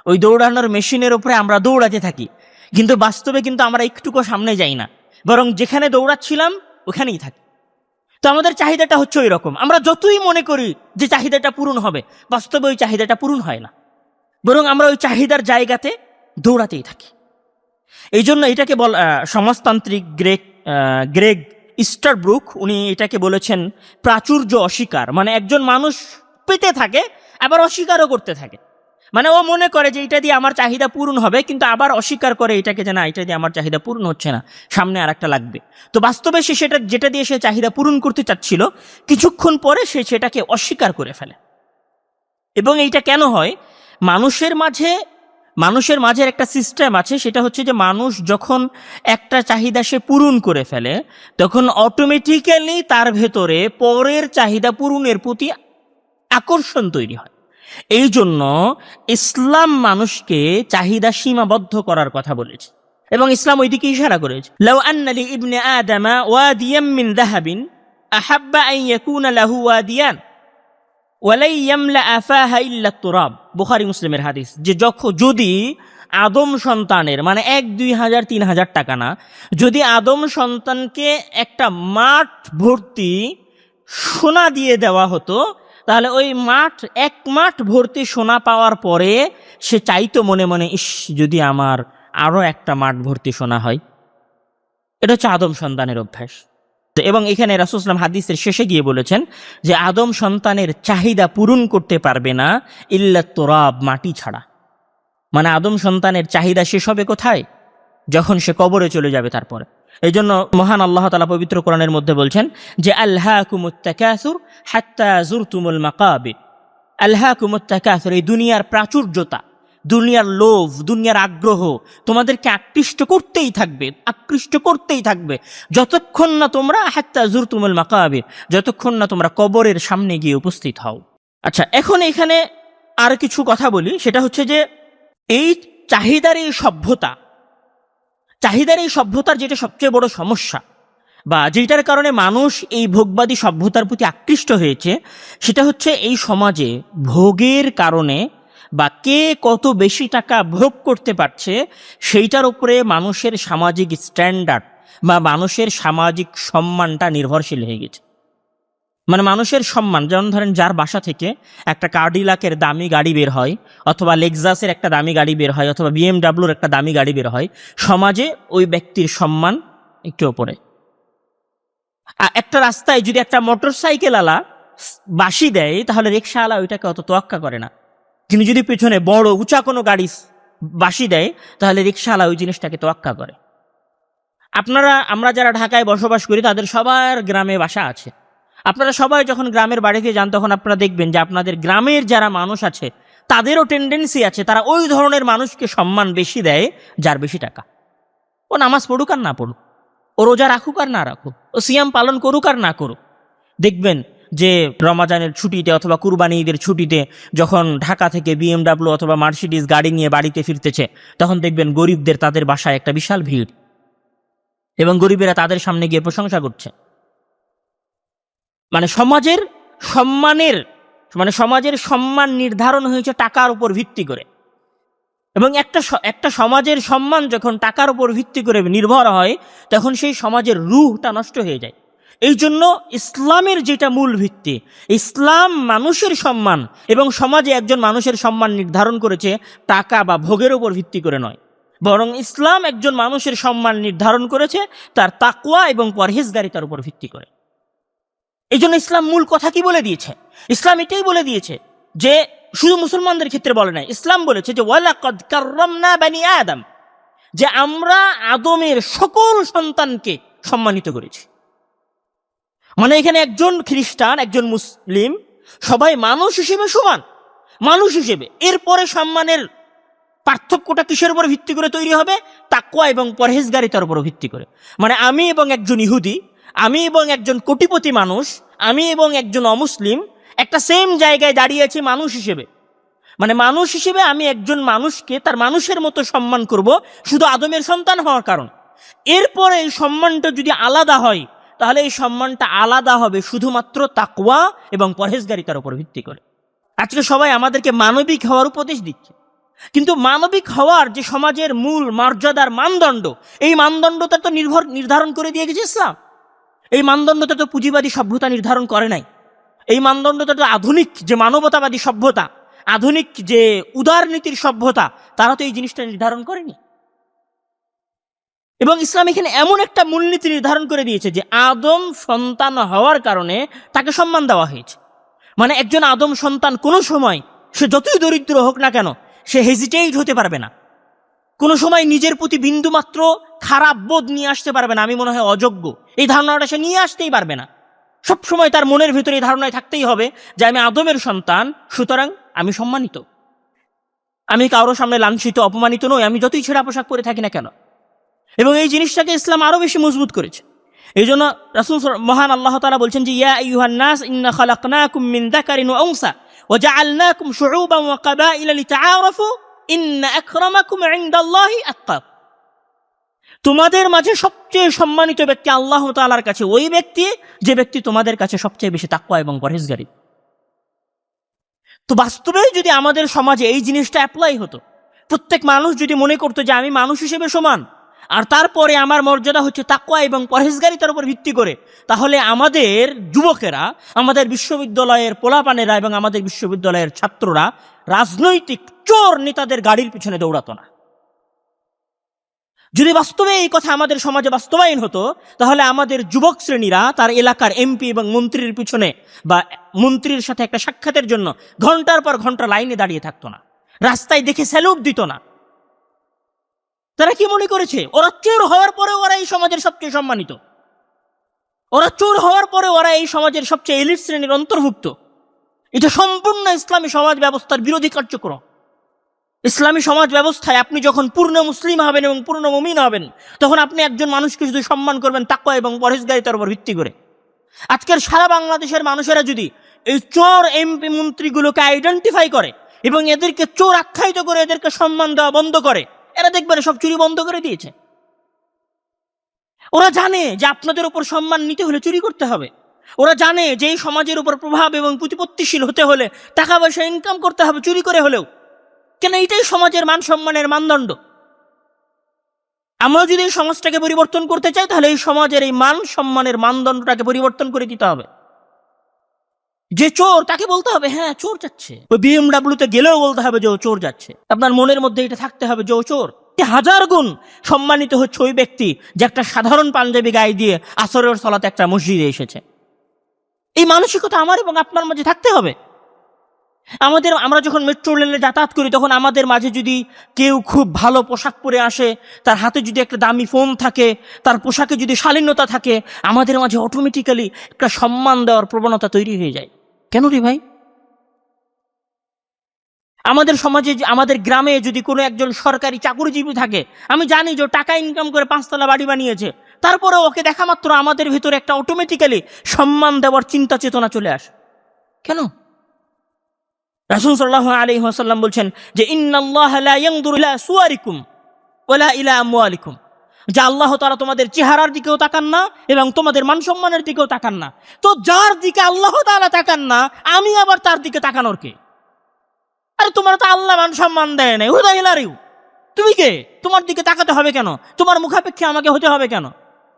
ওই দৌড়ানোর মেশিনের উপরে আমরা দৌড়াতে থাকি, কিন্তু বাস্তবে কিন্তু আমরা একটুকু সামনে যাই না, বরং যেখানে দৌড়াচ্ছিলাম ওখানেই থাকি। তো আমাদের চাহিদাটা হচ্ছে ওই রকম। আমরা যতই মনে করি যে চাহিদাটা পূরণ হবে, বাস্তবে ওই চাহিদাটা পূরণ হয় না, বরং আমরা ওই চাহিদার জায়গাতে দৌড়াতেই থাকি। এই জন্য এটাকে সমাজতান্ত্রিক গ্রেগ ইস্টারব্রুক উনি এটাকে বলেছেন প্রাচুর্য অস্বীকার। মানে একজন মানুষ পেতে থাকে আবার অস্বীকারও করতে থাকে। মানে ও মনে করে যে এটা দিয়ে আমার চাহিদা পূরণ হবে, কিন্তু আবার অস্বীকার করে এটাকে, যে না, এটা দিয়ে আমার চাহিদা পূরণ হচ্ছে না, সামনে আর একটা লাগবে। তো বাস্তবে সে সেটা, যেটা দিয়ে সে চাহিদা পূরণ করতে চাচ্ছিল, কিছুক্ষণ পরে সে সেটাকে অস্বীকার করে ফেলে। এবং এইটা কেন হয়? মানুষের মাঝে একটা সিস্টেম আছে, সেটা হচ্ছে যে মানুষ যখন একটা চাহিদা সে পূরণ করে ফেলে, তখন অটোমেটিক্যালি তার ভেতরে পরের চাহিদা পূরণের প্রতি আকর্ষণ তৈরি হয়। এই জন্য ইসলাম মানুষকে চাহিদা সীমাবদ্ধ করার কথা বলেছে, এবং ইসলাম ওইদিকে ইশারা করেছে। লাউ আন্না লি ইবনে আদামা ওয়াদিয়াম মিন যাহাবিন আহাব্বা আন ইয়াকুনা লাহু ওয়াদিয়ান ওয়ালাই ইয়ামলা আফাহা ইল্লা তুরাব। বুখারী মুসলিমের হাদিস, যে যদি আদম সন্তানের, মানে 1, 2 হাজার 3 হাজার টাকা না, যদি আদম সন্তানকে একটা মাঠ ভর্তি সোনা দিয়ে দেওয়া হতো, তাহলে ওই এক মাঠ ভর্তি সোনা পাওয়ার পরে সে চাইতো মনে মনে, ইস, যদি আমার আরো একটা মাঠ ভর্তি সোনা হয়। এটা হচ্ছে আদম সন্তানের অভ্যাস। এবং এখানে রাসূল সাল্লাল্লাহু আলাইহি ওয়াসাল্লাম হাদিসের শেষে গিয়ে বলেছেন যে আদম সন্তানের চাহিদা পূরণ করতে পারবে না ইল্লা তুরাব, মাটি ছাড়া। মানে আদম সন্তানের চাহিদা শেষ হবে কোথায়? যখন সে কবরে চলে যাবে তারপরে। এই জন্য মহান আল্লাহ তাআলা পবিত্র কোরআনের মধ্যে বলছেন যে আলহাকুমুত তাকাসুর হাত্তা যুরতুমুল মাকাবির। আলহাকুমুত তাকাসুর, এই দুনিয়ার প্রাচুর্যতা, দুনিয়ার লোভ, দুনিয়ার আগ্রহ তোমাদেরকে আকৃষ্ট করতেই থাকবে যতক্ষণ না তোমরা হাত্তা যুরতুমুল মাকাবির, যতক্ষণ না তোমরা কবরের সামনে গিয়ে উপস্থিত হও। আচ্ছা, এখন এখানে আর কিছু কথা বলি। সেটা হচ্ছে যে এই চাহিদার এই সভ্যতার যেটা সবচেয়ে বড় সমস্যা, বা যেটার কারণে মানুষ এই ভোগবাদী সভ্যতার প্রতি আকৃষ্ট হয়েছে, সেটা হচ্ছে এই সমাজে ভোগের কারণে বা কে কত বেশি টাকা ভোগ করতে পারছে সেইটার উপরে মানুষের সামাজিক স্ট্যান্ডার্ড বা মানুষের সামাজিক সম্মানটা নির্ভরশীল হয়ে গেছে। মানে মানুষের সম্মান, যেমন ধরেন যার বাসা থেকে একটা কার্ডিলাকের দামি গাড়ি বের হয়, অথবা লেক্সাসের একটা দামি গাড়ি বের হয়, অথবা বিএমডাব্লিউর একটা দামি গাড়ি বের হয়, সমাজে ওই ব্যক্তির সম্মান একটু ওপরে। একটা রাস্তায় যদি একটা মোটরসাইকেল আলা বাঁশি দেয়, তাহলে রিক্সাওয়ালা ওইটাকে অত তোয়াক্কা করে না। কিন্তু যদি পেছনে বড় উঁচা কোনো গাড়ি বাঁশি দেয়, তাহলে রিক্সাওয়ালা ওই জিনিসটাকে তোয়াক্কা করে। আমরা যারা ঢাকায় বসবাস করি, তাদের সবার গ্রামে বাসা আছে। আপনারা সবাই যখন গ্রামের বাড়িতে যান, তখন আপনারা দেখবেন যে আপনাদের গ্রামের যারা মানুষ আছে, তাদেরও টেন্ডেন্সি আছে, তারা ওই ধরনের মানুষকে সম্মান বেশি দেয় যার বেশি টাকা। ও নামাজ পড়ুক আর না পড়ুক, ও রোজা রাখুক আর না রাখুক, ও সিয়াম পালন করুক আর না করুক। দেখবেন যে রমাজানের ছুটিতে অথবা কুরবানি ঈদের ছুটিতে যখন ঢাকা থেকে বিএমডাব্লিউ অথবা মার্সিডিজ গাড়ি নিয়ে বাড়িতে ফিরতেছে, তখন দেখবেন গরিবদের তাদের বাসায় একটা বিশাল ভিড়, এবং গরিবেরা তাদের সামনে গিয়ে প্রশংসা করছে। মানে সমাজের সম্মান নির্ধারণ হয়েছে টাকার উপর ভিত্তি করে। এবং একটা সমাজের সম্মান যখন টাকার উপর ভিত্তি করে নির্ভর হয়, তখন সেই সমাজের রূহটা নষ্ট হয়ে যায়। এই জন্য ইসলামের যেটা মূল ভিত্তি, ইসলাম মানুষের সম্মান এবং সমাজে একজন মানুষের সম্মান নির্ধারণ করেছে টাকা বা ভোগের উপর ভিত্তি করে নয়, বরং ইসলাম একজন মানুষের সম্মান নির্ধারণ করেছে তার তাকওয়া এবং পরহেজগারিতার উপর ভিত্তি করে। এই জন্য ইসলাম মূল কথা কি বলে দিয়েছে? ইসলাম এটাই বলে দিয়েছে যে, শুধু মুসলমানদের ক্ষেত্রে বলে নাই, ইসলাম বলেছে যে ওয়ালাকাদ কাররামনা বানি আদম, যে আমরা আদমের সকল সন্তানকে সম্মানিত করেছি। মানে এখানে একজন খ্রিস্টান, একজন মুসলিম, সবাই মানুষ হিসেবে সমান, মানুষ হিসেবে। এরপরে সম্মানের পার্থক্যটা কিসের উপর ভিত্তি করে তৈরি হবে? তাকওয়া এবং পরহেজগারিতার উপর ভিত্তি করে। মানে আমি এবং একজন ইহুদি, আমি এবং একজন কোটিপতি মানুষ, আমি এবং একজন অমুসলিম একটা সেম জায়গায় দাঁড়িয়ে আছি মানুষ হিসেবে। মানে মানুষ হিসেবে আমি একজন মানুষকে তার মানুষের মতো সম্মান করব শুধু আদমের সন্তান হওয়ার কারণ। এরপরে এই সম্মানটা যদি আলাদা হয়, তাহলে এই সম্মানটা আলাদা হবে শুধুমাত্র তাকওয়া এবং পরহেজগারিতার উপর ভিত্তি করে। আজকে সবাই আমাদেরকে মানবিক হওয়ার উপদেশ দিচ্ছে, কিন্তু মানবিক হওয়ার যে সমাজের মূল মর্যাদার মানদণ্ড, এই মানদণ্ডটা তো নির্ধারণ করে দিয়ে গেছে ইসলাম। এই মানদণ্ডটা তো পুঁজিবাদী সভ্যতা নির্ধারণ করে নাই। এই মানদণ্ডটা তো আধুনিক যে মানবতাবাদী সভ্যতা, আধুনিক যে উদারনীতির সভ্যতা, তারা তো এই জিনিসটা নির্ধারণ করেনি। এবং ইসলাম এখানে এমন একটা মূলনীতি নির্ধারণ করে দিয়েছে যে আদম সন্তান হওয়ার কারণে তাকে সম্মান দেওয়া হয়েছে। মানে একজন আদম সন্তান কোনো সময়, সে যতই দরিদ্র হোক না কেন, সে হেজিটেট হতে পারবে না, কোনো সময় নিজের প্রতি বিন্দুমাত্র খারাপ বোধ নিয়ে আসতে পারবে না, আমি মনে হয় অযোগ্য, এই ধারণাটা সে নিয়ে আসতেই পারবে না। সবসময় তার মনের ভিতরে এই ধারণায় থাকতেই হবে যে আমি আদমের সন্তান, সুতরাং আমি সম্মানিত, আমি কারোর সামনে লাঞ্ছিত অপমানিত নই, আমি যতই ছেঁড়া পোশাক পরে থাকি না কেন। এবং এই জিনিসটাকে ইসলাম আরো বেশি মজবুত করেছে। এই জন্য রাসূল মহান আল্লাহ তাআলা বলছেন যে ইয়া আইয়ুহান নাস ইন্না খালাকনাকুম মিন যাকারিন ওয়া উনসা ওয়া জাআলনাকুম শুউবান ওয়া কাবাইলা লিতাআরাফু ইন্না আকরামাকুম ইনদাল্লাহি আতকাকুম। তোমাদের মাঝে সবচেয়ে সম্মানিত ব্যক্তি আল্লাহ তাআলার কাছে ওই ব্যক্তি যে ব্যক্তি তোমাদের কাছে সবচেয়ে বেশি তাকওয়া এবং পরহেজগারী। তো বাস্তবেই যদি আমাদের সমাজে এই জিনিসটা অ্যাপ্লাই হতো, প্রত্যেক মানুষ যদি মনে করতো যে আমি মানুষ হিসেবে সমান, আর তারপরে আমার মর্যাদা হচ্ছে তাকওয়া এবং পরহেজগারিতার উপর ভিত্তি করে, তাহলে আমাদের যুবকেরা, আমাদের বিশ্ববিদ্যালয়ের পোলাপানেরা এবং আমাদের বিশ্ববিদ্যালয়ের ছাত্ররা রাজনৈতিক চোর নেতাদের গাড়ির পিছনে দৌড়াতো না। যদি বাস্তবে এই কথা আমাদের সমাজে বাস্তবায়ন হতো, তাহলে আমাদের যুবক শ্রেণীরা তার এলাকার এমপি এবং মন্ত্রীর পিছনে বা মন্ত্রীর সাথে একটা সাক্ষাতের জন্য ঘন্টার পর ঘন্টা লাইনে দাঁড়িয়ে থাকতো না, রাস্তায় দেখে স্যালুট দিত না। তারা কি মনে করেছে ওরা চোর হওয়ার পরে ওরা এই সমাজের সবচেয়ে সম্মানিত, ওরা চোর হওয়ার পরে ওরা এই সমাজের সবচেয়ে এলিট শ্রেণীর অন্তর্ভুক্ত? এটা সম্পূর্ণ ইসলামী সমাজ ব্যবস্থার বিরোধী কার্যক্রম। ইসলামী সমাজ ব্যবস্থায় আপনি যখন পূর্ণ মুসলিম হবেন এবং পূর্ণ মুমিন হবেন, তখন আপনি একজন মানুষকে শুধু সম্মান করবেন তাকওয়া এবং পরহেজগারিতার উপর ভিত্তি করে। আজকের সারা বাংলাদেশের মানুষেরা যদি এই চোর এমপি মন্ত্রীগুলোকে আইডেন্টিফাই করে এবং এদেরকে চোর আখ্যায়িত করে এদেরকে সম্মান দেওয়া বন্ধ করে, এরা দেখবেন সব চুরি বন্ধ করে দিয়েছে। ওরা জানে যে আপনাদের উপর সম্মান নিতে হলে চুরি করতে হবে। ওরা জানে যে এই সমাজের উপর প্রভাব এবং প্রতিপত্তিশীল হতে হলে টাকা পয়সা ইনকাম করতে হবে চুরি করে হলেও। কেন? এটাই সমাজের মান সম্মানের মানদণ্ড। আমরা যদি এই সমাজটাকে পরিবর্তন করতে চাই, তাহলে এই সমাজের এই মান সম্মানের মানদণ্ডটাকে পরিবর্তন করে দিতে হবে। যে চোর তাকে বলতে হবে হ্যাঁ চোর যাচ্ছে, ওই বিএমডাব্লিউতে গেলেও বলতে হবে যে ও চোর যাচ্ছে। আপনার মনের মধ্যে এটা থাকতে হবে যে ও চোর। হাজার গুণ সম্মানিত হচ্ছে ওই ব্যক্তি যে একটা সাধারণ পাঞ্জাবি গায়ে দিয়ে আসরের সালাতে একটা মসজিদে এসেছে। এই মানসিকতা আমার এবং আপনার মাঝে থাকতে হবে। আমরা যখন মেট্রো রেলে যাতায়াত করি, তখন আমাদের মাঝে যদি কেউ খুব ভালো পোশাক পরে আসে, তার হাতে যদি একটা দামি ফোন থাকে, তার পোশাকে যদি শালীনতা থাকে, আমাদের মাঝে অটোমেটিক্যালি একটা সম্মান দেওয়ার প্রবণতা তৈরি হয়ে যায়। কেন রে ভাই? আমাদের সমাজে, আমাদের গ্রামে যদি কোনো একজন সরকারি চাকরিজীবী থাকে, আমি জানি যে টাকা ইনকাম করে 5 তলা বাড়ি বানিয়েছে, তারপরে ওকে দেখা মাত্র আমাদের ভিতরে একটা অটোমেটিক্যালি সম্মান দেওয়ার চিন্তা চেতনা চলে আসে। কেন? রাসূল সাল্লাল্লাহু আলাইহি ওয়াসাল্লাম বলছেন যে ইন্নাল্লাহা লা ইয়ানজুরু ইলা সুওয়ারিকুম ওয়ালা ইলা আমওয়ালিকুম, যে আল্লাহ তাআলা তোমাদের চেহারার দিকেও তাকান না এবং তোমাদের মান সম্মানের দিকেও তাকান না। তো যার দিকে আল্লাহ তাআলা তাকান না, আমি আবার তার দিকে তাকানোর কে? আরে তোমার তো আল্লাহ মান সম্মান দেয় নাই, হুদাইলারিউ, তুমি কে? তোমার দিকে তাকাতে হবে কেন? তোমার মুখাপেক্ষী আমাকে হতে হবে কেন?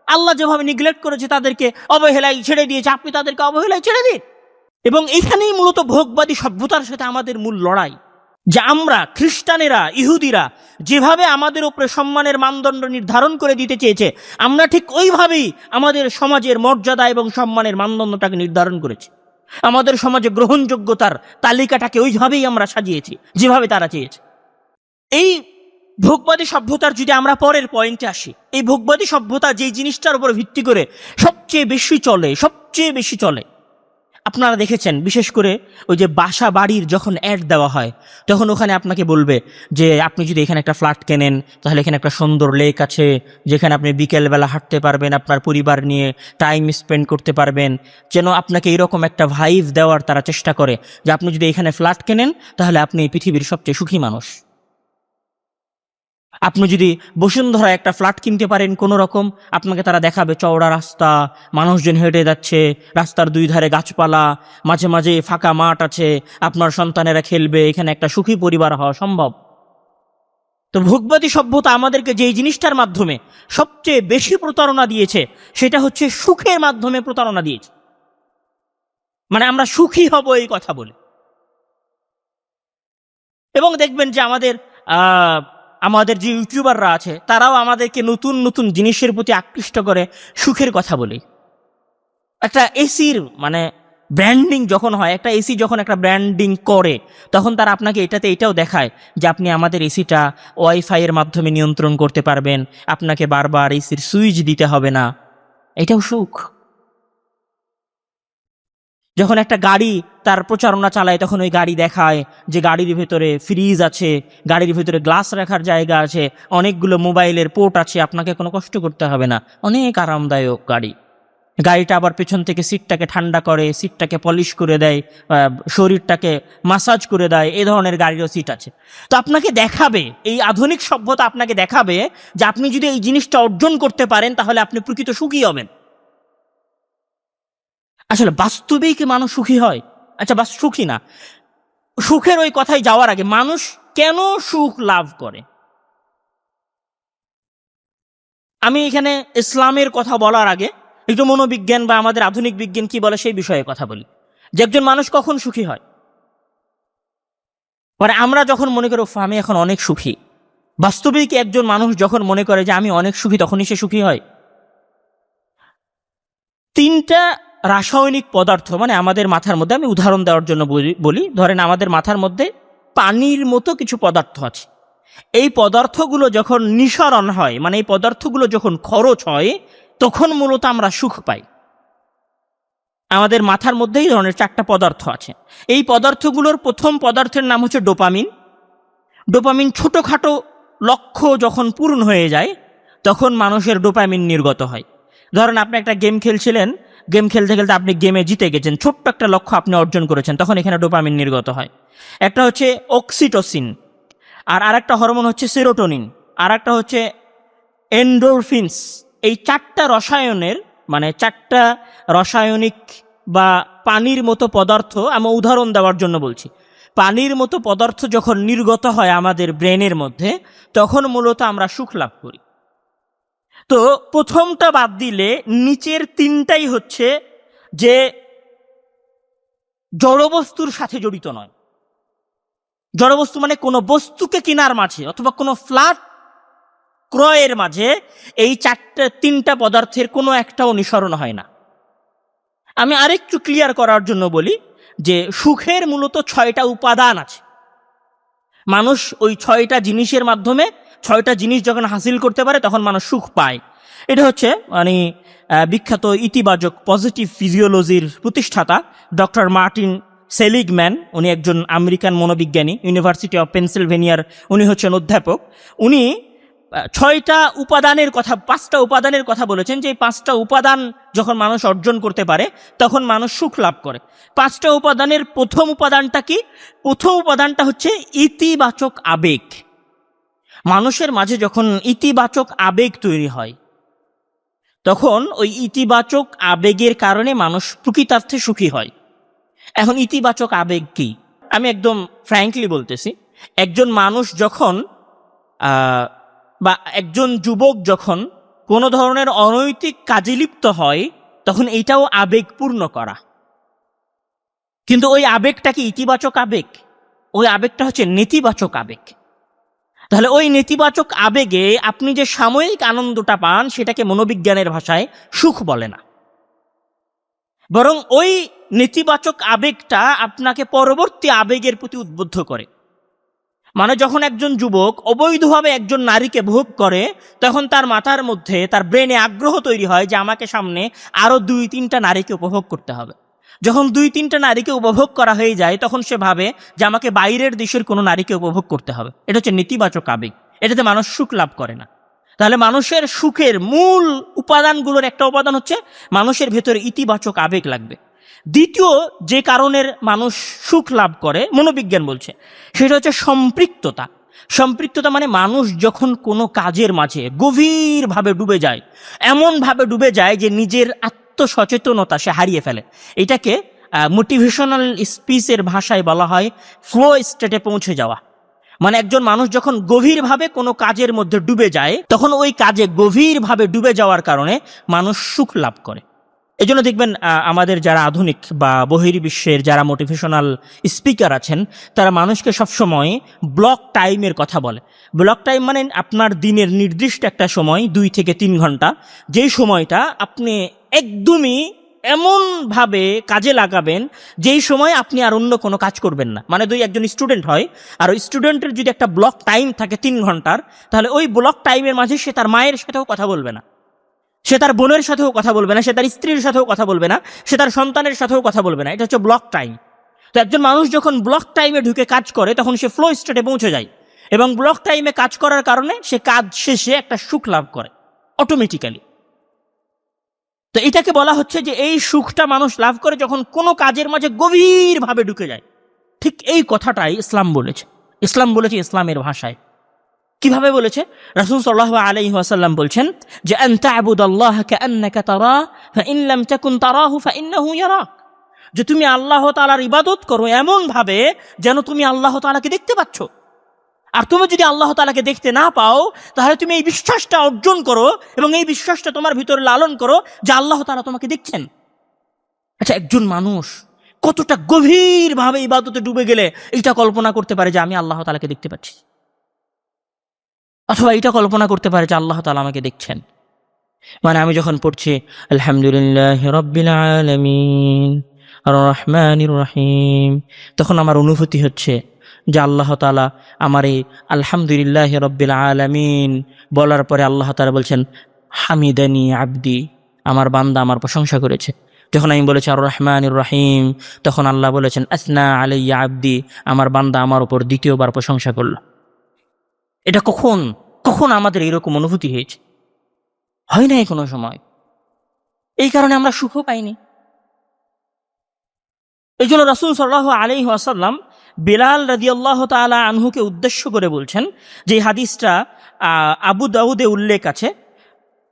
আল্লাহ যেভাবে নিগলেক্ট করেছে, তাদেরকে অবহেলায় ছেড়ে দিয়েছে, আপনি তাদেরকে অবহেলায় ছেড়ে দিন। এবং এইখানেই মূলত ভোগবাদী সভ্যতার সাথে আমাদের মূল লড়াই, যে আমরা খ্রিস্টানেরা, ইহুদিরা যেভাবে আমাদের উপরে সম্মানের মানদণ্ড নির্ধারণ করে দিতে চেয়েছে, আমরা ঠিক ওইভাবেই আমাদের সমাজের মর্যাদা এবং সম্মানের মানদণ্ডটাকে নির্ধারণ করেছি। আমাদের সমাজে গ্রহণযোগ্যতার তালিকাটাকে ওইভাবেই আমরা সাজিয়েছি যেভাবে তারা চেয়েছে। এই ভোগবাদী সভ্যতার যদি আমরা পরের পয়েন্টে আসি, এই ভোগবাদী সভ্যতা যেই জিনিসটার উপর ভিত্তি করে সবচেয়ে বেশি চলে, আপনারা দেখেছেন, বিশেষ করে ওই যে বাসা বাড়ির যখন অ্যাড দেওয়া হয়, তখন ওখানে আপনাকে বলবে যে আপনি যদি এখানে একটা ফ্ল্যাট কেনেন, তাহলে এখানে একটা সুন্দর লেক আছে, যেখানে আপনি বিকেলবেলা হাঁটতে পারবেন, আপনার পরিবার নিয়ে টাইম স্পেন্ড করতে পারবেন। যেন আপনাকে এরকম একটা ভাইব দেওয়ার তারা চেষ্টা করে যে আপনি যদি এখানে ফ্ল্যাট কেনেন, তাহলে আপনি পৃথিবীর সবচেয়ে সুখী মানুষ। আপনি যদি বসুন্ধরা একটা ফ্ল্যাট কিনতে পারেন কোনো রকম, আপনাকে তারা দেখাবে চওড়া রাস্তা, মানুষজন হেঁটে যাচ্ছে, রাস্তার দুই ধারে গাছপালা, মাঝে মাঝে ফাঁকা মাঠ আছে, আপনার সন্তানেরা খেলবে, এখানে একটা সুখী পরিবার হওয়া সম্ভব। তো ভোগবাদী সভ্যতা আমাদেরকে যেই জিনিসটার মাধ্যমে সবচেয়ে বেশি প্রতারণা দিয়েছে, সেটা হচ্ছে সুখের মাধ্যমে প্রতারণা দিয়েছে। মানে আমরা সুখী হব এই কথা বলে। এবং দেখবেন যে আমাদের যে ইউটিউবাররা আছে, তারাও আমাদেরকে নতুন নতুন জিনিসের প্রতি আকৃষ্ট করে সুখের কথা বলে। একটা এসির মানে ব্র্যান্ডিং যখন হয়, একটা এসি যখন একটা ব্র্যান্ডিং করে, তখন তারা আপনাকে এটাও দেখায় যে আপনি আমাদের এসিটা ওয়াইফাই এর মাধ্যমে নিয়ন্ত্রণ করতে পারবেন, আপনাকে বারবার এসির সুইচ দিতে হবে না। এটাও সুখ। যখন একটা গাড়ি তার প্রচারণা চালায়, তখন ওই গাড়ি দেখায় যে গাড়ির ভেতরে ফ্রিজ আছে, গাড়ির ভেতরে গ্লাস রাখার জায়গা আছে, অনেকগুলো মোবাইলের পোর্ট আছে, আপনাকে কোনো কষ্ট করতে হবে না, অনেক আরামদায়ক গাড়ি। গাড়িটা আবার পেছন থেকে সিটটাকে ঠান্ডা করে, সিটটাকে পলিশ করে দেয়, শরীরটাকে মাসাজ করে দেয়, এই ধরনের গাড়িরও সিট আছে। তো আপনাকে দেখাবে, এই আধুনিক সভ্যতা আপনাকে দেখাবে যে আপনি যদি এই জিনিসটা অর্জন করতে পারেন, তাহলে আপনি প্রকৃত সুখী হবেন। আসলে বাস্তবেই কি মানুষ সুখী হয়? আচ্ছা, বাস সুখী না, সুখের ওই কথায় যাওয়ার আগে মানুষ কেন সুখ লাভ করে, আমি এখানে ইসলামের কথা বলার আগে একটু মনোবিজ্ঞান বা আমাদের আধুনিক বিজ্ঞান কি বলে সেই বিষয়ে কথা বলি। যে একজন মানুষ কখন সুখী হয়? পরে আমরা যখন মনে করি আমি এখন অনেক সুখী, বাস্তবেই কি একজন মানুষ যখন মনে করে যে আমি অনেক সুখী, তখনই সে সুখী হয়? তিনটা রাসায়নিক পদার্থ, মানে আমাদের মাথার মধ্যে, আমি উদাহরণ দেওয়ার জন্য বলি, ধরেন আমাদের মাথার মধ্যে পানির মতো কিছু পদার্থ আছে। এই পদার্থগুলো যখন নিঃসরণ হয়, মানে এই পদার্থগুলো যখন খরচ হয়, তখন মূলত আমরা সুখ পাই। আমাদের মাথার মধ্যে এই ধরনের 4টা পদার্থ আছে। এই পদার্থগুলোর প্রথম পদার্থের নাম হচ্ছে ডোপামিন। ডোপামিন ছোটোখাটো লক্ষ্য যখন পূরণ হয়ে যায়, তখন মানুষের ডোপামিন নির্গত হয়। ধরেন আপনি একটা গেম খেলছিলেন, গেম খেলতে খেলতে আপনি গেমে জিতে গেছেন, ছোট্ট একটা লক্ষ্য আপনি অর্জন করেছেন, তখন এখানে ডোপামিন নির্গত হয়। একটা হচ্ছে অক্সিটোসিন, আর আরেকটা হরমোন হচ্ছে সেরোটোনিন, আর একটা হচ্ছে এন্ডোরফিনস। এই 4টা রসায়নের, মানে 4টা রাসায়নিক বা পানির মতো পদার্থ, আমি উদাহরণ দেওয়ার জন্য বলছি, পানির মতো পদার্থ যখন নির্গত হয় আমাদের ব্রেনের মধ্যে, তখন মূলত আমরা সুখ লাভ করি। তো প্রথমটা বাদ দিলে নিচের 3টাই হচ্ছে যে জড়বস্তুর সাথে জড়িত নয়। জড়বস্তু মানে কোনো বস্তুকে কেনার মাঝে অথবা কোনো ফ্ল্যাট ক্রয়ের মাঝে এই 3টা পদার্থের কোনো একটা অনুসরণ হয় না। আমি আরেকটু ক্লিয়ার করার জন্য বলি যে সুখের মূলত 6টা উপাদান আছে। মানুষ ওই 6টা জিনিসের মাধ্যমে, 6টা জিনিস যখন হাসিল করতে পারে, তখন মানুষ সুখ পায়। এটা হচ্ছে মানে বিখ্যাত ইতিবাচক পজিটিভ ফিজিওলজির প্রতিষ্ঠাতা ডক্টর মার্টিন সেলিগম্যান, উনি একজন আমেরিকান মনোবিজ্ঞানী, ইউনিভার্সিটি অফ পেনসিলভেনিয়ার উনি হচ্ছেন অধ্যাপক। উনি 6টা উপাদানের কথা, 5টা উপাদানের কথা বলেছেন, যে এই 5টা উপাদান যখন মানুষ অর্জন করতে পারে, তখন মানুষ সুখ লাভ করে। 5টা উপাদানের প্রথম উপাদানটা কি? প্রথম উপাদানটা হচ্ছে ইতিবাচক আবেগ। মানুষের মাঝে যখন ইতিবাচক আবেগ তৈরি হয়, তখন ওই ইতিবাচক আবেগের কারণে মানুষ প্রকৃতার্থে সুখী হয়। এখন ইতিবাচক আবেগ কি? আমি একদম ফ্র্যাঙ্কলি বলতেছি, একজন মানুষ যখন বা একজন যুবক যখন কোনো ধরনের অনৈতিক কাজে লিপ্ত হয়, তখন এইটাও আবেগপূর্ণ করা। কিন্তু ওই আবেগটা কি ইতিবাচক আবেগ? ওই আবেগটা হচ্ছে নেতিবাচক আবেগ। তাহলে ওই নেতিবাচক আবেগে আপনি যে সাময়িক আনন্দটা পান, সেটাকে মনোবিজ্ঞানের ভাষায় সুখ বলে না, বরং ওই নেতিবাচক আবেগটা আপনাকে পরবর্তী আবেগের প্রতি উদ্বুদ্ধ করে। মানে যখন একজন যুবক অবৈধভাবে একজন নারীকে ভোগ করে, তখন তার মাথার মধ্যে, তার ব্রেনে আগ্রহ তৈরি হয় যে আমাকে সামনে আরও 2-3টা নারীকে উপভোগ করতে হবে। যখন 2-3টা নারীকে উপভোগ করা হয়ে যায়, তখন সে ভাবে যে আমাকে বাইরের দেশের কোনো নারীকে উপভোগ করতে হবে। এটা হচ্ছে নেতিবাচক আবেগ, এটাতে মানুষ সুখ লাভ করে না। তাহলে মানুষের সুখের মূল উপাদানগুলোর একটা উপাদান হচ্ছে মানুষের ভেতরে ইতিবাচক আবেগ লাগবে। দ্বিতীয় যে কারণের মানুষ সুখ লাভ করে, মনোবিজ্ঞান বলছে, সেটা হচ্ছে সম্পৃক্ততা। সম্পৃক্ততা মানে মানুষ যখন কোনো কাজের মাঝে গভীরভাবে ডুবে যায়, এমনভাবে ডুবে যায় যে নিজের আত্মসচেতনতা সে হারিয়ে ফেলে। এটাকে মোটিভেশনাল স্পিচের ভাষায় বলা হয় ফ্লো স্টেটে পৌঁছে যাওয়া। মানে একজন মানুষ যখন গভীরভাবে কোনো কাজের মধ্যে ডুবে যায়, তখন ওই কাজে গভীরভাবে ডুবে যাওয়ার কারণে মানুষ সুখ লাভ করে। এই জন্য দেখবেন আমাদের যারা আধুনিক বা বহির্বিশ্বের যারা মোটিভেশনাল স্পিকার আছেন, তারা মানুষকে সবসময় ব্লক টাইমের কথা বলে। ব্লক টাইম মানে আপনার দিনের নির্দিষ্ট একটা সময় 2 থেকে 3 ঘন্টা, যেই সময়টা আপনি একদমই এমনভাবে কাজে লাগাবেন যেই সময় আপনি আর অন্য কোনো কাজ করবেন না। মানে একজন স্টুডেন্ট হয়, আর ওই স্টুডেন্টের যদি একটা ব্লক টাইম থাকে 3 ঘন্টার, তাহলে ওই ব্লক টাইমের মাঝে সে তার মায়ের সাথেও কথা বলবে না, সে তার বোনের সাথেও কথা বলবে না, সে তার স্ত্রীর সাথেও কথা বলবে না, সে তার সন্তানের সাথেও কথা বলবে না। এটা হচ্ছে ব্লক টাইম। তো একজন মানুষ যখন ব্লক টাইমে ঢুকে কাজ করে, তখন সে ফ্লো স্টেটে পৌঁছে যায়, এবং ব্লক টাইমে কাজ করার কারণে সে কাজ শেষে একটা সুখ লাভ করে অটোমেটিক্যালি। তো এটাকে বলা হচ্ছে যে এই সুখটা মানুষ লাভ করে যখন কোনো কাজের মাঝে গভীরভাবে ঢুকে যায়। ঠিক এই কথাটাই ইসলাম বলেছে। ইসলাম বলেছে ইসলামের ভাষায়। কিভাবে বলেছে? রাসূল সাল্লাল্লাহু আলাইহি ওয়াসাল্লাম বলছেন যে আনতা আবুদাল্লাহ কাআন্নাকা তারা ফাইন লাম তাকুন তারাহু ফাইন্নাহু ইয়ারাক, যে তুমি আল্লাহ তাআলার ইবাদত করো এমন ভাবে যেন তুমি আল্লাহ তাআলাকে দেখতে পাচ্ছ। আর তুমি যদি আল্লাহ তাআলাকে দেখতে না পাও, তাহলে তুমি এই বিশ্বাসটা অর্জন করো এবং এই বিশ্বাসটা তোমার ভিতরে লালন করো যে আল্লাহ তাআলা তোমাকে দেখছেন। আচ্ছা, একজন মানুষ কতটা গভীরভাবে ইবাদতে ডুবে গেলে এটা কল্পনা করতে পারে যে আমি আল্লাহ তাআলাকে দেখতে পাচ্ছি, অথবা এটা কল্পনা করতে পারে যে আল্লাহ তাআলা আমাকে দেখছেন। মানে আমি যখন পড়ছি আলহামদুলিল্লাহ রাব্বিল আলামিন আর রহমানির রহিম, তখন আমার অনুভূতি হচ্ছে যে আল্লাহ তাআলা আমার এই আলহামদুলিল্লাহ রাব্বিল আলামিন বলার পরে আল্লাহ তাআলা বলছেন হামিদানি আবদি, আমার বান্দা আমার প্রশংসা করেছে। যখন আমি বলেছি আর রহমানির রহিম, তখন আল্লাহ বলেছেন আসনা আলাইয়া আবদি, আমার বান্দা আমার উপর দ্বিতীয়বার প্রশংসা করল। এটা কখন কখন আমাদের এরকম অনুভূতি হয়েছে? হয় নাই কোনো সময়। এই কারণে আমরা সুখও পাইনি। এই জন্য রাসূল সাল্লাল্লাহু আলাইহি ওয়াসাল্লাম বেলাল রাদিয়াল্লাহু তাআলা আনহুকে উদ্দেশ্য করে বলছেন, যে হাদিসটা আবু দাউদে উল্লেখ আছে,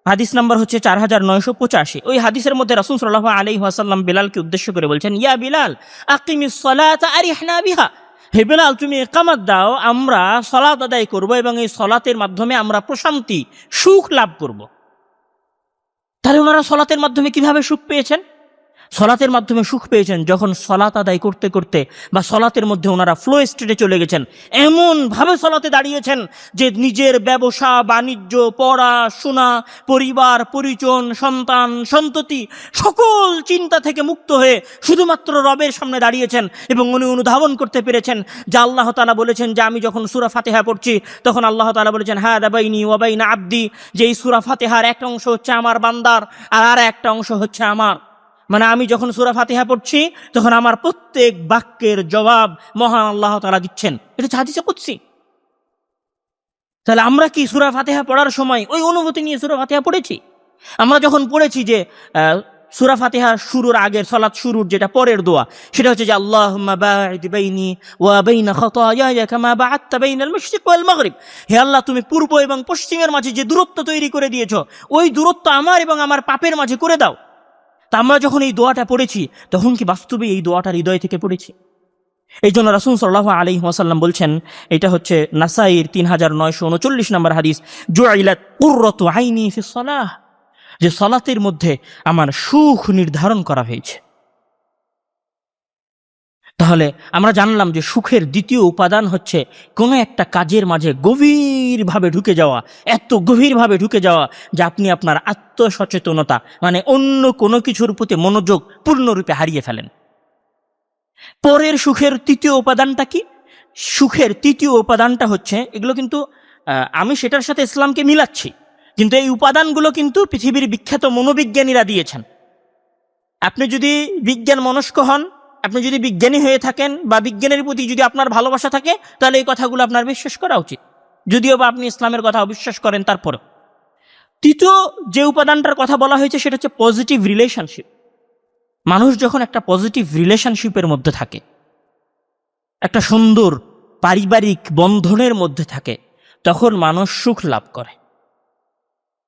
হাদিস নাম্বার হচ্ছে 4985। ওই হাদিসের মধ্যে রাসূল সাল্লাল্লাহু আলাইহি ওয়াসাল্লাম বেলালকে উদ্দেশ্য করে বলছেন, ইয়া বিলাল আকিমিস সালাতা আরিহনা বিহা, হে বেলাল তুমি ইকামত দাও, আমরা সালাত আদায় করব এবং এই সালাতের মাধ্যমে আমরা প্রশান্তি সুখ লাভ করব। তাহলে ওনারা সালাতের মাধ্যমে কিভাবে সুখ পেয়েছেন? সলাতের মাধ্যমে সুখ পেয়েছেন যখন সলাত আদায় করতে করতে বা সলাতের মধ্যে ওনারা ফ্লো স্টেটে চলে গেছেন, এমনভাবে সলাতে দাঁড়িয়েছেন যে নিজের ব্যবসা বাণিজ্য, পড়াশোনা, পরিবার পরিজন, সন্তান সন্ততি সকল চিন্তা থেকে মুক্ত হয়ে শুধুমাত্র রবের সামনে দাঁড়িয়েছেন এবং উনি অনুধাবন করতে পেরেছেন যে আল্লাহ তাআলা বলেছেন যে আমি যখন সূরা ফাতিহা পড়ছি তখন আল্লাহ তাআলা বলেছেন হাদা বাইনি ওয়া বাইনা আবদি, যে এই সূরা ফাতিহার একটা অংশ হচ্ছে আমার বান্দার আর একটা অংশ হচ্ছে আমার। মানে আমি যখন সূরা ফাতিহা পড়ছি তখন আমার প্রত্যেক বাক্যের জবাব মহান আল্লাহ তাআলা দিচ্ছেন। এটা হাদিসে কুদসি। তাহলে আমরা কি সূরা ফাতিহা পড়ার সময় ওই অনুভূতি নিয়ে সূরা ফাতিহা পড়েছি? আমরা যখন পড়েছি যে সূরা ফাতিহা শুরুর আগের সালাত শুরুর যেটা পরের দোয়া, সেটা হচ্ছে যে আল্লাহুম্মা বা'id বাইনি ওয়া বাইনা খাতায়ায়া কামা বা'adta বাইনাল মাশরিক ওয়াল মাগরিব, হে আল্লাহ তুমি পূর্ব এবং পশ্চিমের মাঝে যে দূরত্ব তৈরি করে দিয়েছো, ওই দূরত্ব আমার এবং আমার পাপের মাঝে করে দাও। তা আমরা যখন এই দোয়াটা পড়েছি তখন কি বাস্তবে এই দোয়াটা হৃদয় থেকে পড়েছি? এই জন্য রাসূল সাল্লাল্লাহু আলাইহি ওয়াসাল্লাম বলছেন, এটা হচ্ছে নাসাইর 3939 নম্বর হাদিস, জুইলাত কুররাতু আইনি ফিস সালাহ, যে সালাতের মধ্যে আমার সুখ নির্ধারণ করা হয়েছে। তাহলে আমরা জানলাম যে সুখের দ্বিতীয় উপাদান হচ্ছে কোনো একটা কাজের মাঝে গভীরভাবে ঢুকে যাওয়া, এত গভীরভাবে ঢুকে যাওয়া যে আপনি আপনার আত্মসচেতনতা মানে অন্য কোনো কিছুর প্রতি মনোযোগ পূর্ণরূপে হারিয়ে ফেলেন। পরের সুখের তৃতীয় উপাদানটা কি? সুখের তৃতীয় উপাদানটা হচ্ছে, এগুলো কিন্তু আমি সেটার সাথে ইসলামকে মিলাচ্ছি, কিন্তু এই উপাদানগুলো কিন্তু পৃথিবীর বিখ্যাত মনোবিজ্ঞানীরা দিয়েছেন। আপনি যদি বিজ্ঞান মনস্ক হন, আপনি যদি বিজ্ঞানী হয়ে থাকেন বা বিজ্ঞানের প্রতি যদি আপনার ভালোবাসা থাকে, তাহলে এই কথাগুলো আপনার বিশ্বাস করা উচিত, যদিও বা আপনি ইসলামের কথা অবিশ্বাস করেন। তারপরে তৃতীয় যে উপাদানটার কথা বলা হয়েছে সেটা হচ্ছে পজিটিভ রিলেশনশিপ। মানুষ যখন একটা পজিটিভ রিলেশনশিপের মধ্যে থাকে, একটা সুন্দর পারিবারিক বন্ধনের মধ্যে থাকে তখন মানুষ সুখ লাভ করে,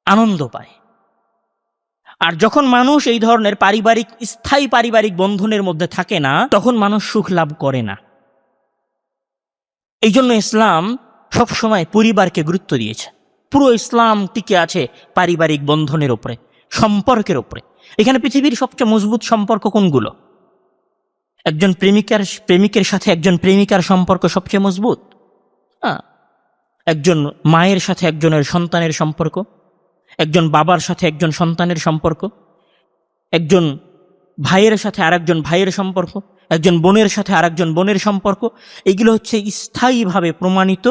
আনন্দ পায়। আর যখন মানুষ এই ধরনের স্থায়ী পারিবারিক বন্ধনের মধ্যে থাকে না, তখন মানুষ সুখ লাভ করে না। এই জন্য ইসলাম সবসময় পরিবারকে গুরুত্ব দিয়েছে। পুরো ইসলাম টিকে আছে পারিবারিক বন্ধনের উপরে, সম্পর্কের উপরে। এখানে পৃথিবীর সবচেয়ে মজবুত সম্পর্ক কোনগুলো? একজন প্রেমিকের সাথে একজন প্রেমিকার সম্পর্ক সবচেয়ে মজবুত। একজন মায়ের সাথে একজনের সন্তানের সম্পর্ক, একজন বাবার সাথে একজন সন্তানের সম্পর্ক, একজন ভাইয়ের সাথে আরেকজন ভাইয়ের সম্পর্ক, একজন বোনের সাথে আরেকজন বোনের সম্পর্ক, এগুলো হচ্ছে স্থায়ীভাবে প্রমাণিত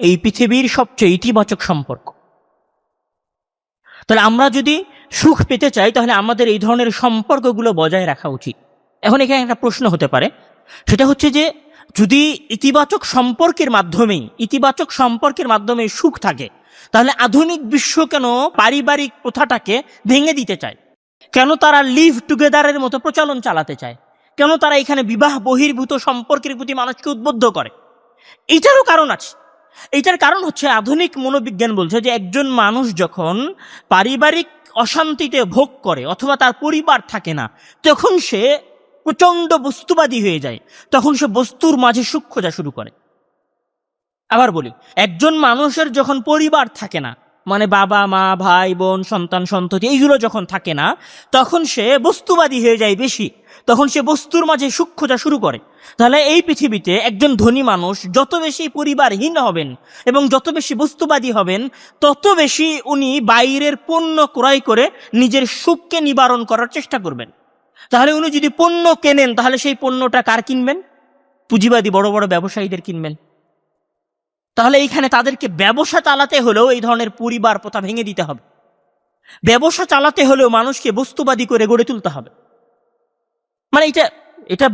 এই পৃথিবীর সবচেয়ে ইতিবাচক সম্পর্ক। তাহলে আমরা যদি সুখ পেতে চাই তাহলে আমাদের এই ধরনের সম্পর্কগুলো বজায় রাখা উচিত। এখন এখানে একটা প্রশ্ন হতে পারে, সেটা হচ্ছে যে যদি ইতিবাচক সম্পর্কের মাধ্যমে সুখ থাকে, তাহলে আধুনিক বিশ্ব কেন পারিবারিক প্রথাটাকে ভেঙে দিতে চায়? কেন তারা লিভ টুগেদারের মতো প্রচলন চালাতে চায়? কেন তারা এখানে বিবাহ বহির্ভূত সম্পর্কের প্রতি মানুষকে উদ্বুদ্ধ করে? এইটারও কারণ আছে। এইটার কারণ হচ্ছে আধুনিক মনোবিজ্ঞান বলছে যে একজন মানুষ যখন পারিবারিক অশান্তিতে ভোগ করে অথবা তার পরিবার থাকে না, তখন সে প্রচণ্ড বস্তুবাদী হয়ে যায়, তখন সে বস্তুর মাঝে সুখ খোঁজা শুরু করে। আবার বলি, একজন মানুষের যখন পরিবার থাকে না, মানে বাবা মা ভাই বোন সন্তান সন্ততি এইগুলো যখন থাকে না, তখন সে বস্তুবাদী হয়ে যায় বেশি, তখন সে বস্তুর মাঝে সুখ খোঁজা শুরু করে। তাহলে এই পৃথিবীতে একজন ধনী মানুষ যত বেশি পরিবারহীন হবেন এবং যত বেশি বস্তুবাদী হবেন, তত বেশি উনি বাইরের পণ্য ক্রয় করে নিজের সুখকে নিবারণ করার চেষ্টা করবেন। তাহলে উনি যদি পণ্য কেনেন, তাহলে সেই পণ্যটা কার কিনবেন? পুঁজিবাদী বড় বড় ব্যবসায়ীদের কিনবেন। তাহলে এইখানে তাদেরকে ব্যবসা চালাতে হলেও এই ধরনের পরিবার প্রথা ভেঙে দিতে হবে। ব্যবসা চালাতে হলেও মানুষকে বস্তুবাদী করে গড়ে তুলতে হবে। মানে এটা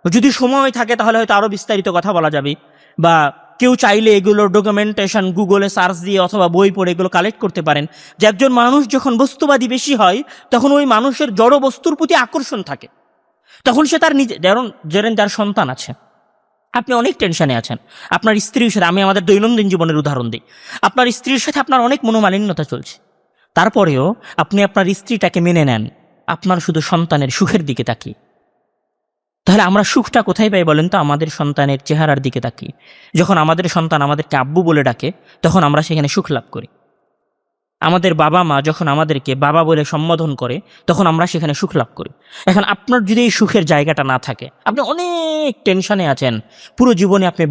যদি সময় থাকে তাহলে হয়তো আরো বিস্তারিত কথা বলা যাবে, বা কেউ চাইলে এগুলোর ডকুমেন্টেশন গুগলে সার্চ দিয়ে অথবা বই পড়ে এগুলো কালেক্ট করতে পারেন, যে একজন মানুষ যখন বস্তুবাদী বেশি হয় তখন ওই মানুষের জড় বস্তুর প্রতি আকর্ষণ থাকে। তখন সে তার যার সন্তান আছে, আপনি অনেক টেনশনে আছেন, আপনার স্ত্রীর সাথে, আমি আমাদের দৈনন্দিন জীবনের উদাহরণ দিই, আপনার স্ত্রীর সাথে আপনার অনেক মনোমালিন্যতা চলছে, তারপরেও আপনি আপনার স্ত্রীটাকে মেনে নেন আপনার শুধু সন্তানের সুখের দিকে তাকিয়ে। তাহলে আমরা সুখটা কোথায় পাই বলেন তো? আমাদের সন্তানের চেহারার দিকে তাকিয়ে। যখন আমাদের সন্তান আমাদেরকে আব্বু বলে ডাকে, তখন আমরা সেখানে সুখ লাভ করি। আমাদের বাবা মা যখন আমাদেরকে বাবা বলে সম্বোধন করে, তখন আমরা সেখানে সুখ লাভ করি। এখন আপনার যদি এই সুখের জায়গাটা না থাকে, আপনি অনেক টেনশনে আছেন, পুরো জীবনে আপনি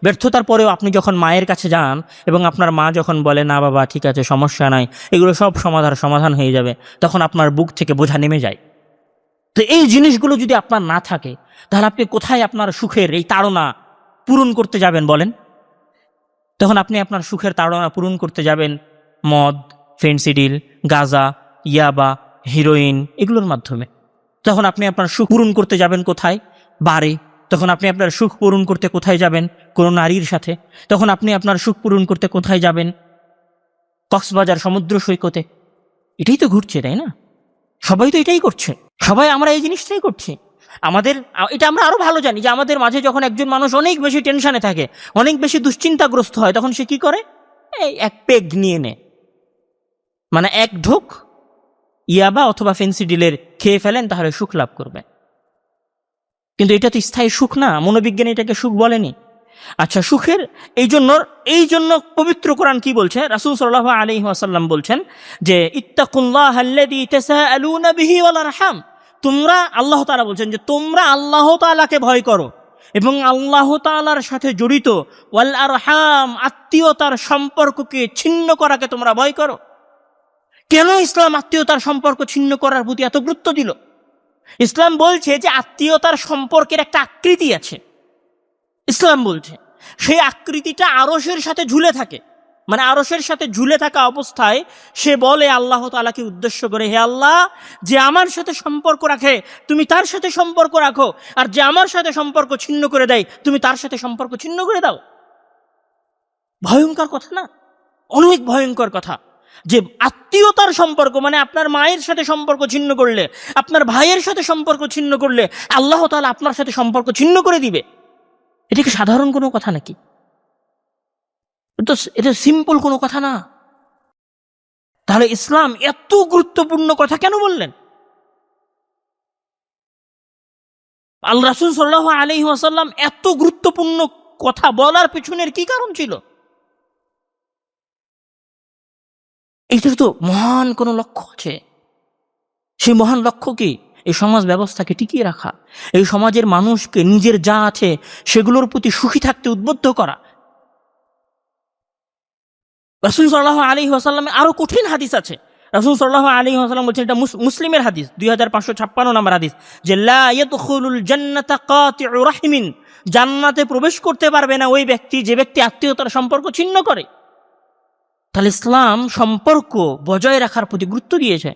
ব্যর্থতার পরেও আপনি যখন মায়ের কাছে যান এবং আপনার মা যখন বলে না বাবা ঠিক আছে সমস্যা নাই, এগুলো সব সমাধান হয়ে যাবে, তখন আপনার বুক থেকে বোঝা নেমে যায়। তো এই জিনিসগুলো যদি আপনার না থাকে, তাহলে আপনি কোথায় আপনার সুখের এই তাড়না পূরণ করতে যাবেন বলেন? তখন আপনি আপনার সুখের তাড়না পূরণ করতে যাবেন মদ, ফেন্সিডিল, গাঁজা, ইয়াবা, হিরোইন এগুলোর মাধ্যমে। তখন আপনি আপনার সুখ পূরণ করতে যাবেন কোথায়? বারে। তখন আপনি আপনার সুখ পূরণ করতে কোথায় যাবেন? কোনো নারীর সাথে। তখন আপনি আপনার সুখ পূরণ করতে কোথায় যাবেন? কক্সবাজার সমুদ্র সৈকতে। এটাই তো ঘুরছে, তাই না? সবাই তো এটাই করছে, সবাই আমরা এই জিনিসটাই করছি। এটা আমরা আরো ভালো জানি যে আমাদের মাঝে যখন একজন মানুষ অনেক বেশি টেনশনে থাকে, অনেক বেশি দুশ্চিন্তাগ্রস্ত হয়, তখন সে কি করে? এই এক পেগ নিয়ে নেয়, মানে এক ঢোক ইয়াবা অথবা ফেন্সিডিলের খেয়ে ফেলেন, তাহলে সুখ লাভ করবে। কিন্তু এটা তো স্থায়ী সুখ না, মনোবিজ্ঞানী এটাকে সুখ বলেনি। আচ্ছা, সুখের এই জন্য পবিত্র কোরআন কি বলছে? রাসূল সাল্লাল্লাহু আলাইহি ওয়াসাল্লাম বলছেন যে ইত্তাকুল্লাহাল্লাযী তাসাআলুনা বিহি ওয়াল আরহাম, তোমরা, আল্লাহ তাআলা বলছেন যে তোমরা আল্লাহ তাআলাকে ভয় করো এবং আল্লাহ তাআলার সাথে জড়িত ওয়াল আরহাম আত্মীয়তার সম্পর্ককে ছিন্ন করাকে তোমরা ভয় করো। কেন ইসলাম আত্মীয়তার সম্পর্ক ছিন্ন করার প্রতি এত গুরুত্ব দিল? ইসলাম বলছে যে আত্মীয়তার সম্পর্কের একটা আকৃতি আছে। ইসলাম বলছে সেই আকৃতিটা আরশের সাথে ঝুলে থাকে, মানে আরশের সাথে ঝুলে থাকা অবস্থায় সে বলে আল্লাহ তাআলাকে উদ্দেশ্য করে, হে আল্লাহ, যে আমার সাথে সম্পর্ক রাখে তুমি তার সাথে সম্পর্ক রাখো, আর যে আমার সাথে সম্পর্ক ছিন্ন করে দেয় তুমি তার সাথে সম্পর্ক ছিন্ন করে দাও। ভয়ঙ্কর কথা না? অনেক ভয়ঙ্কর কথা যে আত্মীয়তার সম্পর্ক, মানে আপনার মায়ের সাথে সম্পর্ক ছিন্ন করলে, আপনার ভাইয়ের সাথে সম্পর্ক ছিন্ন করলে আল্লাহ তাআলা আপনার সাথে সম্পর্ক ছিন্ন করে দিবে। এটা কি সাধারণ কোনো কথা নাকি? এটা সিম্পল কোনো কথা না। তাহলে ইসলাম এত গুরুত্বপূর্ণ কথা কেন বললেন? আল্লাহ রাসূল সাল্লাল্লাহু আলাইহি ওয়াসাল্লাম এত গুরুত্বপূর্ণ কথা বলার পেছনের কি কারণ ছিল? এইটার তো মহান কোনো লক্ষ্য আছে। সেই মহান লক্ষ্য কি? এই সমাজ ব্যবস্থাকে টিকিয়ে রাখা, এই সমাজের মানুষকে নিজের যা আছে সেগুলোর প্রতি সুখী থাকতে উদ্বুদ্ধ করা। রাসূল সাল্লাল্লাহু আলাইহি ওয়াসাল্লামের আরো কঠিন হাদিস আছে। রাসূল সাল্লাল্লাহু আলাইহি ওয়াসাল্লাম বলছেন, এটা মুসলিমের হাদিস, 2556 নম্বর হাদিস, যে লা ইয়াদখুলুল জান্নাতা কাতিউ রাহিমিন, জান্নাতে প্রবেশ করতে পারবে না ওই ব্যক্তি যে ব্যক্তি আত্মীয়তার সম্পর্ক ছিন্ন করে। তাহলে ইসলাম সম্পর্ক বজায় রাখার প্রতি গুরুত্ব দিয়েছে।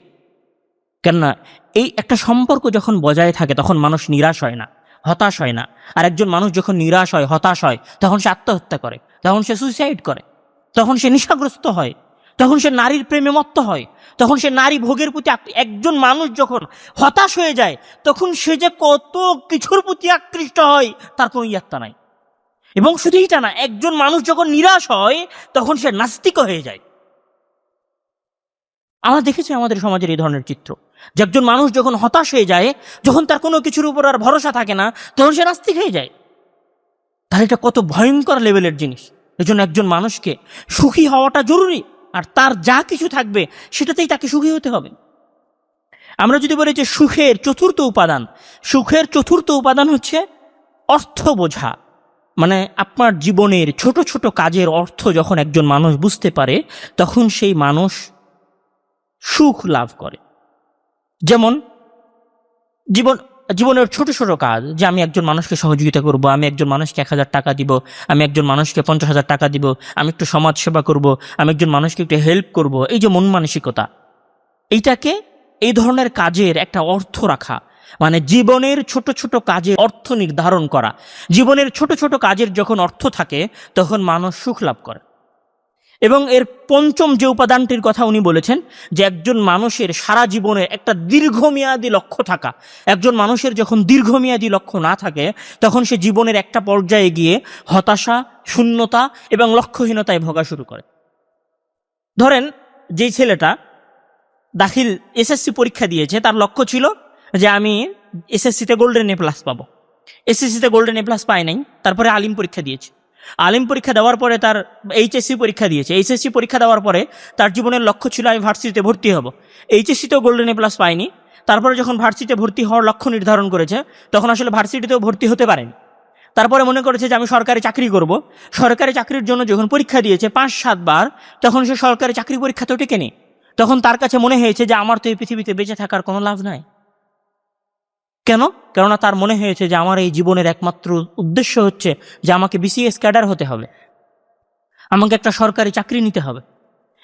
কেননা এই একটা সম্পর্ক যখন বজায় থাকে তখন মানুষ নিরাশ হয় না, হতাশ হয় না। আর একজন মানুষ যখন নিরাশ হয়, হতাশ হয়, তখন সে আত্মহত্যা করে, তখন সে সুইসাইড করে, তখন সে নেশাগ্রস্ত হয়, তখন সে নারীর প্রেমে মত্ত হয়, তখন সে নারী ভোগের প্রতি একজন মানুষ যখন হতাশ হয়ে যায় তখন সে যে কত কিছুর প্রতি আকৃষ্ট হয় তার কোনো ইয়াত্তা নাই। এবং শুধু এটা না, একজন মানুষ যখন নিরাশ হয় তখন সে নাস্তিক হয়ে যায়। আমরা দেখেছি আমাদের সমাজের এই ধরনের চিত্র, যে একজন মানুষ যখন হতাশ হয়ে যায়, যখন তার কোনো কিছুর উপর আর ভরসা থাকে না, তখন সে নাস্তিক হয়ে যায়। তাহলে এটা কত ভয়ঙ্কর লেভেলের জিনিস। এজন্য একজন মানুষকে সুখী হওয়াটা জরুরি, আর তার যা কিছু থাকবে সেটাতেই তাকে সুখী হতে হবে। আমরা যদি বলি যে সুখের চতুর্থ উপাদান হচ্ছে অর্থ বোঝা। মানে আপনার জীবনের ছোট ছোট কাজের অর্থ যখন একজন মানুষ বুঝতে পারে তখন সেই মানুষ সুখ লাভ করে। যেমন জীবনের ছোট ছোট কাজ, যে আমি একজন মানুষকে সহযোগিতা করব, আমি একজন মানুষকে 1000 টাকা দিব, আমি একজন মানুষকে 50,000 টাকা দিব, আমি একটু সমাজ সেবা করব, আমি একজন মানুষকে একটু হেল্প করব, এই যে মন মানসিকতা, এইটাকে এই ধরনের কাজের একটা অর্থ রাখা, মানে জীবনের ছোট ছোট কাজে অর্থ নির্ধারণ করা। জীবনের ছোট ছোট কাজের যখন অর্থ থাকে তখন মানুষ সুখ লাভ করে। এবং এর পঞ্চম যে উপাদানটির কথা উনি বলেছেন, যে একজন মানুষের সারা জীবনের একটা দীর্ঘমেয়াদী লক্ষ্য থাকা। একজন মানুষের যখন দীর্ঘমেয়াদী লক্ষ্য না থাকে তখন সে জীবনের একটা পর্যায়ে গিয়ে হতাশা, শূন্যতা এবং লক্ষ্যহীনতায় ভোগা শুরু করে। ধরেন, যেই ছেলেটা এসএসসি পরীক্ষা দিয়েছে, তার লক্ষ্য ছিল যে আমি এসএসসিতে গোল্ডেন এ প্লাস পাবো। এসএসসিতে গোল্ডেন এ প্লাস পায় নাই, তারপরে আলিম পরীক্ষা দিয়েছে। আলিম পরীক্ষা দেওয়ার পরে তার এইচএসসি পরীক্ষা দিয়েছে। এইচএসসি পরীক্ষা দেওয়ার পরে তার জীবনের লক্ষ্য ছিল আমি ভার্সিটিতে ভর্তি হব। এইচএসসিতেও গোল্ডেন এ প্লাস পায়নি। তারপরে যখন ভার্সিটিতে ভর্তি হওয়ার লক্ষ্য নির্ধারণ করেছে তখন আসলে ভার্সিটিতেও ভর্তি হতে পারেনি। তারপরে মনে করেছে যে আমি সরকারি চাকরি করব। সরকারি চাকরির জন্য যখন পরীক্ষা দিয়েছে 5-7 বার, তখন সে সরকারি চাকরি পরীক্ষাতেও টেকেনি। তখন তার কাছে মনে হয়েছে যে আমার তো এই পৃথিবীতে বেঁচে থাকার কোনো লাভ নাই। কেন? কেননা তার মনে হয়েছে যে আমার এই জীবনের একমাত্র উদ্দেশ্য হচ্ছে যে আমাকে বিসিএস ক্যাডার হতে হবে, আমাকে একটা সরকারি চাকরি নিতে হবে।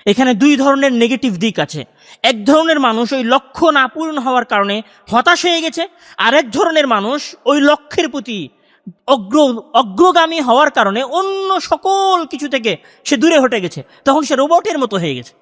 এখানে দুই ধরনের নেগেটিভ দিক আছে। এক ধরনের মানুষ ওই লক্ষ্য না পূরণ হওয়ার কারণে হতাশ হয়ে গেছে, আর এক ধরনের মানুষ ওই লক্ষ্যের প্রতি অগ্রগামী হওয়ার কারণে অন্য সকল কিছু থেকে সে দূরে হটে গেছে। তখন সে রোবটের মতো হয়ে গেছে।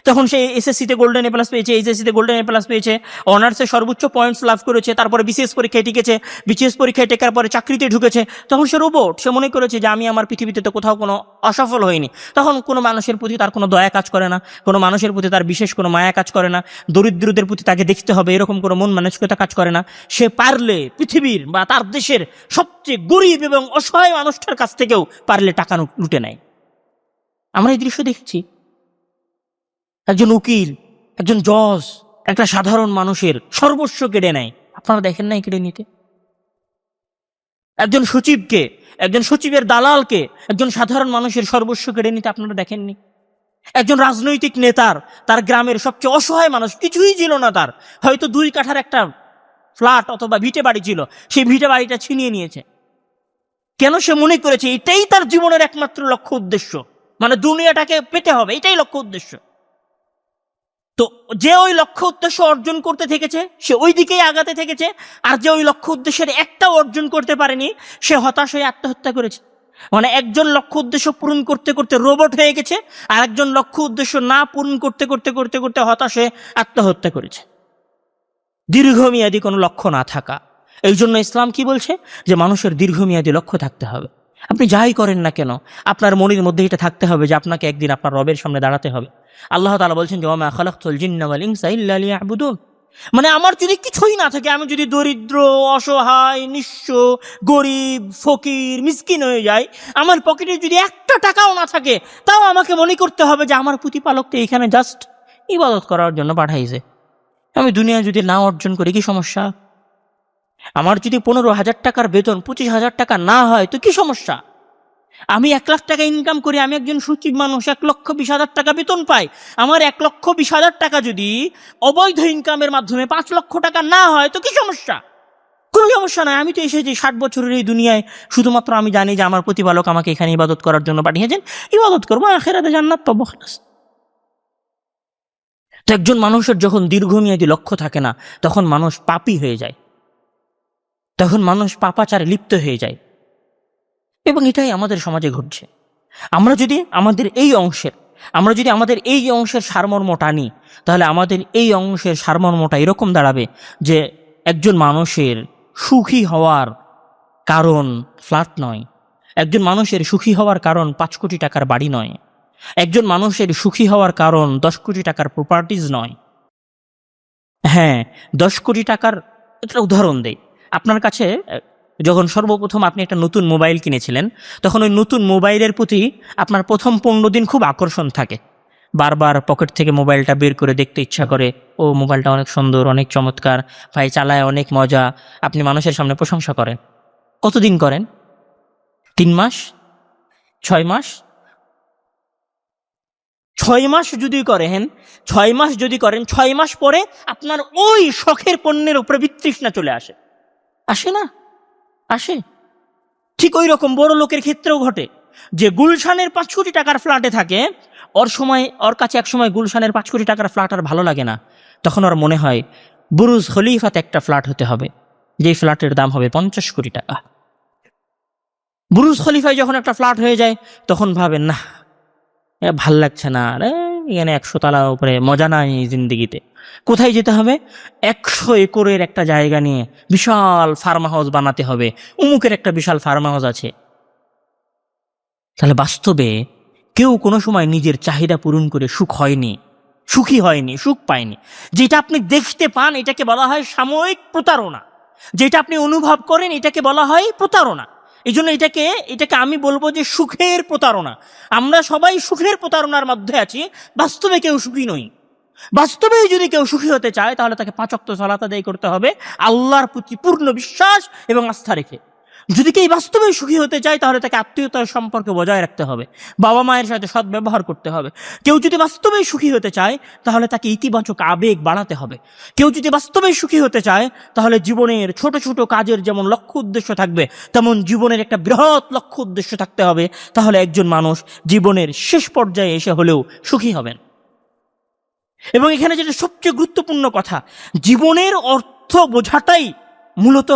তখন সে এসএসসিতে গোল্ডেন এ প্লাস পেয়েছে, এইচএসসিতে গোল্ডেন এ প্লাস পেয়েছে, অনার্সে সর্বোচ্চ পয়েন্টস লাভ করেছে, তারপরে বিসিএস পরীক্ষায় টিকেছে, বিসিএস পরীক্ষায় টেকার পরে চাকরিতে ঢুকেছে। তখন সে রোবট। সে মনে করেছে যে আমি আমার পৃথিবীতে তো কোথাও কোনো অসফল হয়নি। তখন কোনো মানুষের প্রতি তার কোনো দয়া কাজ করে না, কোনো মানুষের প্রতি তার বিশেষ কোনো মায়া কাজ করে না, দরিদ্রদের প্রতি তাকে দেখতে হবে এরকম কোনো মন মানসিকতা কাজ করে না। সে পারলে পৃথিবীর বা তার দেশের সবচেয়ে গরিব এবং অসহায় মানুষটার কাছ থেকেও পারলে টাকা লুটে নেয়। আমরা এই দৃশ্য দেখছি। একজন উকিল, একজন জজ একটা সাধারণ মানুষের সর্বস্ব কেড়ে নেয়। আপনারা দেখেন নাই কেড়ে নিতে? একজন সচিবের দালালকে একজন সাধারণ মানুষের সর্বস্ব কেড়ে নিতে আপনারা দেখেননি? একজন রাজনৈতিক নেতার, তার গ্রামের সবচেয়ে অসহায় মানুষ, কিছুই ছিল না, তার হয়তো 2 কাঠার একটা ফ্ল্যাট অথবা ভিটে বাড়ি ছিল, সেই ভিটে বাড়িটা ছিনিয়ে নিয়েছে। কেন? সে মনে করেছে এটাই তার জীবনের একমাত্র লক্ষ্য উদ্দেশ্য, মানে দুনিয়াটাকে পেতে হবে, এটাই লক্ষ্য উদ্দেশ্য। তো যে ওই লক্ষ্য উদ্দেশ্য অর্জন করতে থেকেছে সে ওই দিকেই আগাতে থেকেছে, আর যে ওই লক্ষ্য উদ্দেশ্যের একটাও অর্জন করতে পারেনি সে হতাশ হয়ে আত্মহত্যা করেছে। মানে একজন লক্ষ্য উদ্দেশ্য পূরণ করতে করতে রোবট হয়ে গেছে, আর একজন লক্ষ্য উদ্দেশ্য না পূরণ করতে করতে হতাশ হয়ে আত্মহত্যা করেছে। দীর্ঘমেয়াদী কোনো লক্ষ্য না থাকা, এই জন্য ইসলাম কি বলছে যে মানুষের দীর্ঘমেয়াদী লক্ষ্য থাকতে হবে। আপনি যাই করেন না কেন আপনার মনের মধ্যে এটা থাকতে হবে যে আপনাকে একদিন আপনার রবের সামনে দাঁড়াতে হবে। আল্লাহ তাআলা বলছেন যে ওয়া মা খালাকতুল জিন্না ওয়াল ইনসা ইল্লা লিয়াবুদুন, মানে আমার যদি কিছুই না থাকে, আমি যদি দরিদ্র, অসহায়, নিঃস্ব, গরিব, ফকির, মিসকিন হয়ে যাই, আমার পকেটে যদি একটা টাকাও না থাকে, তাও আমাকে মনে করতে হবে যে আমার প্রতিপালককে এখানে জাস্ট ইবাদত করার জন্য পাঠাইছে। আমি দুনিয়া যদি না অর্জন করি কি সমস্যা? আমার যদি 15,000 টাকার বেতন 25,000 টাকা না হয় তো কি সমস্যা? আমি 1 লাখ টাকা ইনকাম করি, আমি একজন সচিব মানুষ, 1,20,000 টাকা বেতন পাই। আমার 1,20,000 টাকা যদি অবৈধ ইনকামের মাধ্যমে 5 লক্ষ টাকা না হয় তো কি সমস্যা? কোনো সমস্যা নাই। আমি তো এসেছি 60 বছরের এই দুনিয়ায়, শুধুমাত্র আমি জানি যে আমার প্রতিপালক আমাকে এখানে ইবাদত করার জন্য পাঠিয়েছেন, ইবাদত করবো, আখিরাতে জান্নাত পাবো। তো একজন মানুষের যখন দীর্ঘমেয়াদী লক্ষ্য থাকে না, তখন মানুষ পাপী হয়ে যায়, তখন মানুষ পাপাচারে লিপ্ত হয়ে যায়। এবং এটাই আমাদের সমাজে ঘটছে। আমরা যদি আমাদের এই অংশের সারমর্ম টানি, তাহলে আমাদের এই অংশের সারমর্মটা এরকম দাঁড়াবে যে একজন মানুষের সুখী হওয়ার কারণ ফ্ল্যাট নয়, একজন মানুষের সুখী হওয়ার কারণ 5 কোটি টাকার বাড়ি নয়, একজন মানুষের সুখী হওয়ার কারণ 10 কোটি টাকার প্রপার্টিজ নয়। হ্যাঁ, 10 কোটি টাকার একটা উদাহরণ দেই। আপনার কাছে যখন সর্বপ্রথম আপনি একটা নতুন মোবাইল কিনেছিলেন, তখন ওই নতুন মোবাইলের প্রতি আপনার প্রথম 15 দিন খুব আকর্ষণ থাকে। বারবার পকেট থেকে মোবাইলটা বের করে দেখতে ইচ্ছা করে, ও মোবাইলটা অনেক সুন্দর, অনেক চমৎকার, ভাই চালায় অনেক মজা। আপনি মানুষের সামনে প্রশংসা করেন। কতদিন করেন? 3 মাস, 6 মাস? 6 মাস যদি করেন, 6 মাস পরে আপনার ওই শখের পণ্যের উপরে বিতৃষ্ণা চলে আসে। আসে না? আসে। ঠিক ওই রকম বড় লোকের ক্ষেত্রেও ঘটে, যে গুলশানের 5 কোটি টাকার ফ্ল্যাটে থাকে, ওর কাছে এক সময় গুলশানের 5 কোটি টাকার ফ্ল্যাট আর ভালো লাগে না। তখন ওর মনে হয় বুরুজ খলিফাতে একটা ফ্ল্যাট হতে হবে, যেই ফ্ল্যাটের দাম হবে 50 কোটি টাকা। বুরুজ খলিফায় যখন একটা ফ্ল্যাট হয়ে যায়, তখন ভাবেন না, ভাল লাগছে না, এখানে 100 তলা উপরে মজা নাই জিন্দিগিতে। কোথায় যেতে হবে? 100 একরের একটা জায়গা নিয়ে বিশাল ফার্ম হাউস বানাতে হবে, উমুকের একটা বিশাল ফার্ম হাউস আছে। তাহলে বাস্তবে কেউ কোনো সময় নিজের চাহিদা পূরণ করে সুখী হয়নি, সুখ পায়নি। যেটা আপনি দেখতে পান এটাকে বলা হয় সাময়িক প্রতারণা, যেটা আপনি অনুভব করেন এটাকে বলা হয় প্রতারণা। এই জন্য এটাকে আমি বলবো যে সুখের প্রতারণা। আমরা সবাই সুখের প্রতারণার মধ্যে আছি, বাস্তবে কেউ সুখী নই। বাস্তবে যদি কেউ সুখী হতে চায়, তাহলে তাকে 5 ওয়াক্ত সালাত আদায় করতে হবে আল্লাহর প্রতি পূর্ণ বিশ্বাস এবং আস্থা রেখে। যদি কেউ বাস্তবে সুখী হতে চায়, তাহলে তাকে আত্মীয়তার সম্পর্ক বজায় রাখতে হবে, বাবা মায়ের সাথে সদ্ব্যবহার করতে হবে। কেউ যদি বাস্তবে সুখী হতে চায়, তাহলে তাকে ইতিবাচক আবেগ বাড়াতে হবে। কেউ যদি বাস্তবে সুখী হতে চায়, তাহলে জীবনের ছোট ছোট কাজের যেমন লক্ষ্য উদ্দেশ্য থাকবে, তেমন জীবনের একটা বৃহৎ লক্ষ্য উদ্দেশ্য থাকতে হবে। তাহলে একজন মানুষ জীবনের শেষ পর্যায়ে এসে হলেও সুখী হবেন। এবং এখানে যেটা সবচেয়ে গুরুত্বপূর্ণ কথা, জীবনের অর্থ বোঝাটাই মূলত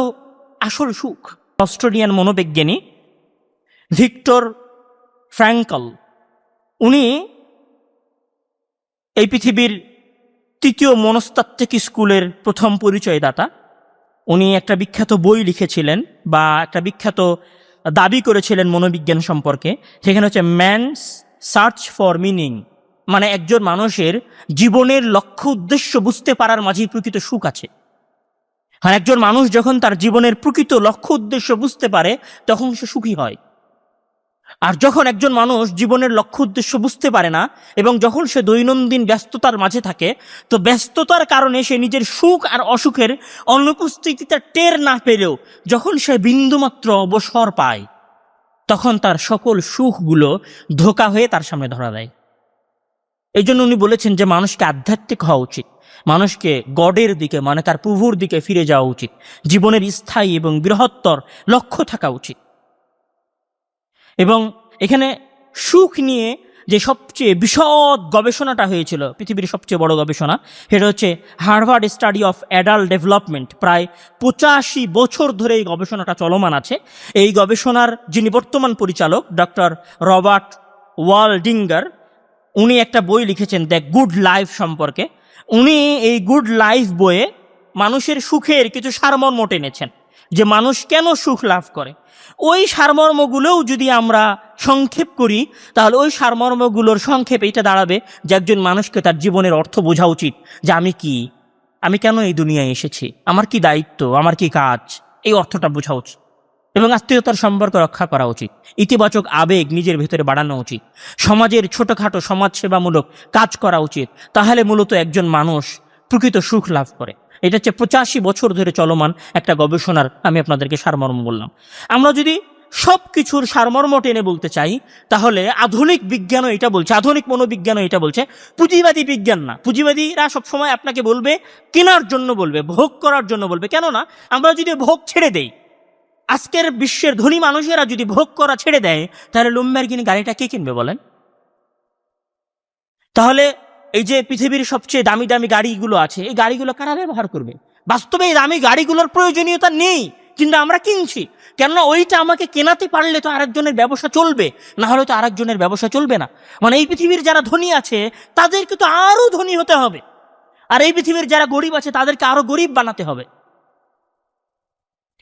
আসল সুখ। অস্ট্রেলিয়ান মনোবিজ্ঞানী ভিক্টর ফ্র্যাঙ্কল, উনি এই পৃথিবীর 3য় মনস্তাত্ত্বিক স্কুলের প্রথম পরিচয়দাতা। উনি একটা বিখ্যাত বই লিখেছিলেন, বা একটা বিখ্যাত দাবি করেছিলেন মনোবিজ্ঞান সম্পর্কে। সেখানে হচ্ছে ম্যানস সার্চ ফর মিনিং, মানে একজন মানুষের জীবনের লক্ষ্য উদ্দেশ্য বুঝতে পারার মাঝেই প্রকৃত সুখ আছে। আর একজন মানুষ যখন তার জীবনের প্রকৃত লক্ষ্য উদ্দেশ্য বুঝতে পারে, তখন সে সুখী হয়। আর যখন একজন মানুষ জীবনের লক্ষ্য উদ্দেশ্য বুঝতে পারে না, এবং যখন সে দৈনন্দিন ব্যস্ততার মাঝে থাকে, তো ব্যস্ততার কারণে সে নিজের সুখ আর অসুখের অনুপস্থিতিতে টের না পেলেও যখন সে বিন্দুমাত্র অবসর পায়, তখন তার সকল সুখগুলো ধোঁকা হয়ে তার সামনে ধরা দেয়। এই জন্য উনি বলেছেন যে মানুষকে আধ্যাত্মিক হওয়া উচিত, মানুষকে গডের দিকে, মানে তার প্রভুর দিকে ফিরে যাওয়া উচিত, জীবনের স্থায়ী এবং বৃহত্তর লক্ষ্য থাকা উচিত। এবং এখানে সুখ নিয়ে যে সবচেয়ে বিশদ গবেষণাটা হয়েছিল, পৃথিবীর সবচেয়ে বড় গবেষণা, সেটা হচ্ছে Harvard study of adult development. প্রায় 85 বছর ধরে এই গবেষণাটা চলমান আছে। এই গবেষণার যিনি বর্তমান পরিচালক, ডক্টর রবার্ট ওয়ালডিঙ্গার, উনি একটা বই লিখেছেন দ্য গুড লাইফ সম্পর্কে। উনি এই গুড লাইফ বইয়ে মানুষের সুখের কিছু সারমর্ম টেনেছেন। যে মানুষ কেন সুখ লাভ করে, ওই সারমর্মগুলোও যদি আমরা সংক্ষেপ করি তাহলে ওই সারমর্মগুলোর সংক্ষেপ এটা দাঁড়াবে যে একজন মানুষকে তার জীবনের অর্থ বোঝা উচিত, যে আমি কি, আমি কেন এই দুনিয়ায় এসেছি, আমার কি দায়িত্ব, আমার কি কাজ, এই অর্থটা বোঝা উচিত। এবং আত্মীয়তার সম্পর্ক রক্ষা করা উচিত, ইতিবাচক আবেগ নিজের ভেতরে বাড়ানো উচিত, সমাজের ছোটোখাটো সমাজসেবামূলক কাজ করা উচিত। তাহলে মূলত একজন মানুষ প্রকৃত সুখ লাভ করে। এটা হচ্ছে 85 বছর ধরে চলমান একটা গবেষণার আমি আপনাদেরকে সারমর্ম বললাম। আমরা যদি সব কিছুর সারমর্ম টেনে বলতে চাই তাহলে আধুনিক বিজ্ঞানও এটা বলছে, আধুনিক মনোবিজ্ঞানও এটা বলছে, পুঁজিবাদী বিজ্ঞান না। পুঁজিবাদীরা সবসময় আপনাকে বলবে কেনার জন্য বলবে, ভোগ করার জন্য বলবে। কেননা আমরা যদি ভোগ ছেড়ে দেই, আজকের বিশ্বের ধনী মানুষেরা যদি ভোগ করা ছেড়ে দেয় তাহলে ল্যাম্বরগিনি গাড়িটা কে কিনবে বলেন? তাহলে এই যে পৃথিবীর সবচেয়ে দামি দামি গাড়িগুলো আছে, এই গাড়িগুলো কারা ব্যবহার করবে? বাস্তবে এই দামি গাড়িগুলোর প্রয়োজনীয়তা নেই, কিন্তু আমরা কিনছি। কেননা ওইটা আমাকে কেনাতে পারলে তো আরেকজনের ব্যবসা চলবে, না হলে তো আরেকজনের ব্যবসা চলবে না। মানে এই পৃথিবীর যারা ধনী আছে তাদেরকে তো আরো ধনী হতে হবে, আর এই পৃথিবীর যারা গরিব আছে তাদেরকে আরো গরিব বানাতে হবে।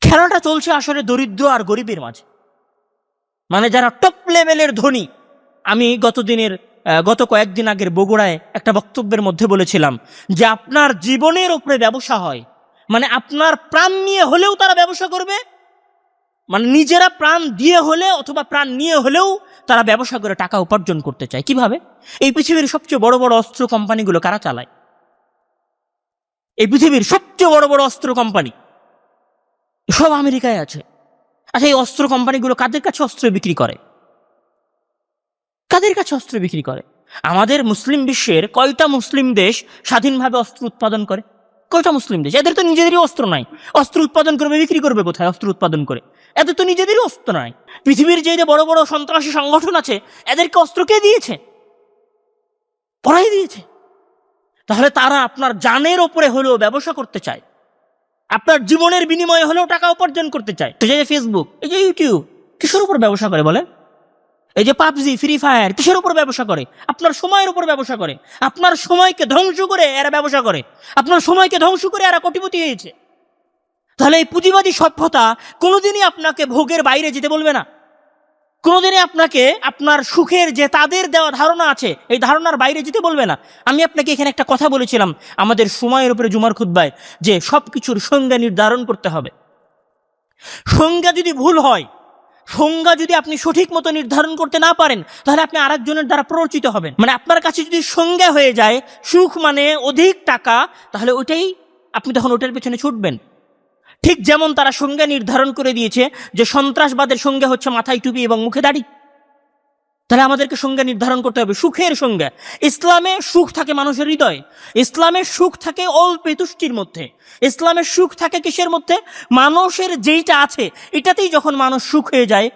খেলাটা চলছে আসলে দরিদ্র আর গরিবের মাঝে। মানে যারা টপ লেভেলের ধনী, আমি গত কয়েকদিন আগের বগুড়ায় একটা বক্তব্যের মধ্যে বলেছিলাম যে আপনার জীবনের উপরে ব্যবসা হয়, মানে আপনার প্রাণ নিয়ে হলেও তারা ব্যবসা করবে, মানে নিজেরা প্রাণ দিয়ে হলে অথবা প্রাণ নিয়ে হলেও তারা ব্যবসা করে টাকা উপার্জন করতে চায়। কিভাবে? এই পৃথিবীর সবচেয়ে বড় বড় অস্ত্র কোম্পানিগুলো কারা চালায়? এই পৃথিবীর সবচেয়ে বড় বড় অস্ত্র কোম্পানি সব আমেরিকায় আছে। আচ্ছা, এই অস্ত্র কোম্পানিগুলো কাদের কাছে অস্ত্র বিক্রি করে? কাদের কাছে অস্ত্র বিক্রি করে? আমাদের মুসলিম বিশ্বের কয়টা মুসলিম দেশ স্বাধীনভাবে অস্ত্র উৎপাদন করে? কয়টা মুসলিম দেশ? এদের তো নিজেদেরই অস্ত্র নাই, অস্ত্র উৎপাদন করবে, বিক্রি করবে কোথায় অস্ত্র উৎপাদন করে? এদের তো নিজেদেরই অস্ত্র নাই। পৃথিবীর যে বড় বড় সন্ত্রাসী সংগঠন আছে এদেরকে অস্ত্র কে দিয়েছে? ওরাই দিয়েছে। তাহলে তারা আপনার জানের ওপরে হলেও ব্যবসা করতে চায়, আপনার জীবনের বিনিময়ে হলেও টাকা উপার্জন করতে চায়। তো যে ফেসবুক, এই যে ইউটিউব, কিসের উপর ব্যবসা করে বলেন? এই যে পাবজি, ফ্রি ফায়ার, কিসের উপর ব্যবসা করে? আপনার সময়ের উপর ব্যবসা করে। আপনার সময়কে ধ্বংস করে এরা ব্যবসা করে, আপনার সময়কে ধ্বংস করে এরা কোটিপতি হয়েছে। তাহলে এই পুঁজিবাদী সভ্যতা কোনোদিনই আপনাকে ভোগের বাইরে যেতে বলবে না, কোনোদিনই আপনাকে আপনার সুখের যে তাদের দেওয়া ধারণা আছে এই ধারণার বাইরে যেতে বলবে না। আমি আপনাকে এখানে একটা কথা বলেছিলাম আমাদের সময়ের উপরে জুমার খুতবায়, যে সব কিছুর সংজ্ঞা নির্ধারণ করতে হবে। সংজ্ঞা যদি ভুল হয়, সংজ্ঞা যদি আপনি সঠিক মতো নির্ধারণ করতে না পারেন তাহলে আপনি আরেকজনের দ্বারা প্ররোচিত হবেন। মানে আপনার কাছে যদি সংজ্ঞা হয়ে যায় সুখ মানে অধিক টাকা, তাহলে ওইটাই আপনি তখন ওটার পেছনে ছুটবেন। ঠিক যেমন তারা সংজ্ঞা নির্ধারণ করে দিয়েছে যে সন্ত্রাসবাদের সংজ্ঞা হচ্ছে মাথায় টুপি এবং মুখে দাড়ি, তাহলে আমাদেরকে সংজ্ঞা নির্ধারণ করতে হবে, সুখের সংজ্ঞা। ইসলামে সুখ থাকে মানুষের হৃদয়ে, ইসলামের সুখ থাকে অল্প তুষ্টির মধ্যে, ইসলামের সুখ থাকে কিসের মধ্যে? মানুষের যেইটা আছে এটাতেই যখন মানুষ সুখ হয়ে যায়,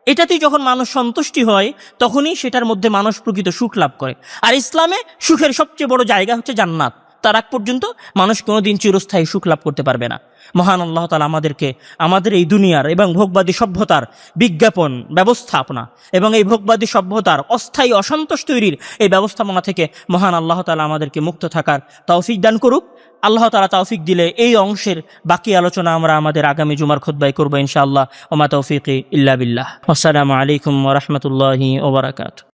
এটাতেই যখন মানুষ সন্তুষ্টি হয়, তখনই সেটার মধ্যে মানুষ প্রকৃত সুখ লাভ করে। আর ইসলামে সুখের সবচেয়ে বড় জায়গা হচ্ছে জান্নাত। তার আগ পর্যন্ত মানুষ কোনোদিন চিরস্থায়ী সুখ লাভ করতে পারবে না। মহান আল্লাহ তাআলা আমাদেরকে আমাদের এই দুনিয়ার এবং ভোগবাদী সভ্যতার বিজ্ঞাপন ব্যবস্থাপনা এবং এই ভোগবাদী সভ্যতার অস্থায়ী অসন্তোষ তৈরির এই ব্যবস্থাপনা থেকে মহান আল্লাহ তাআলা আমাদেরকে মুক্ত থাকার তৌফিক দান করুক। আল্লাহ তাআলা তৌফিক দিলে এই অংশের বাকি আলোচনা আমরা আমাদের আগামী জুমার খুতবায় করবো ইনশাআল্লাহ। ওমা তৌফিকি ইল্লা বিল্লাহ। আসসালামু আলাইকুম ওয়া রাহমাতুল্লাহি ওয়া বারাকাতুহু।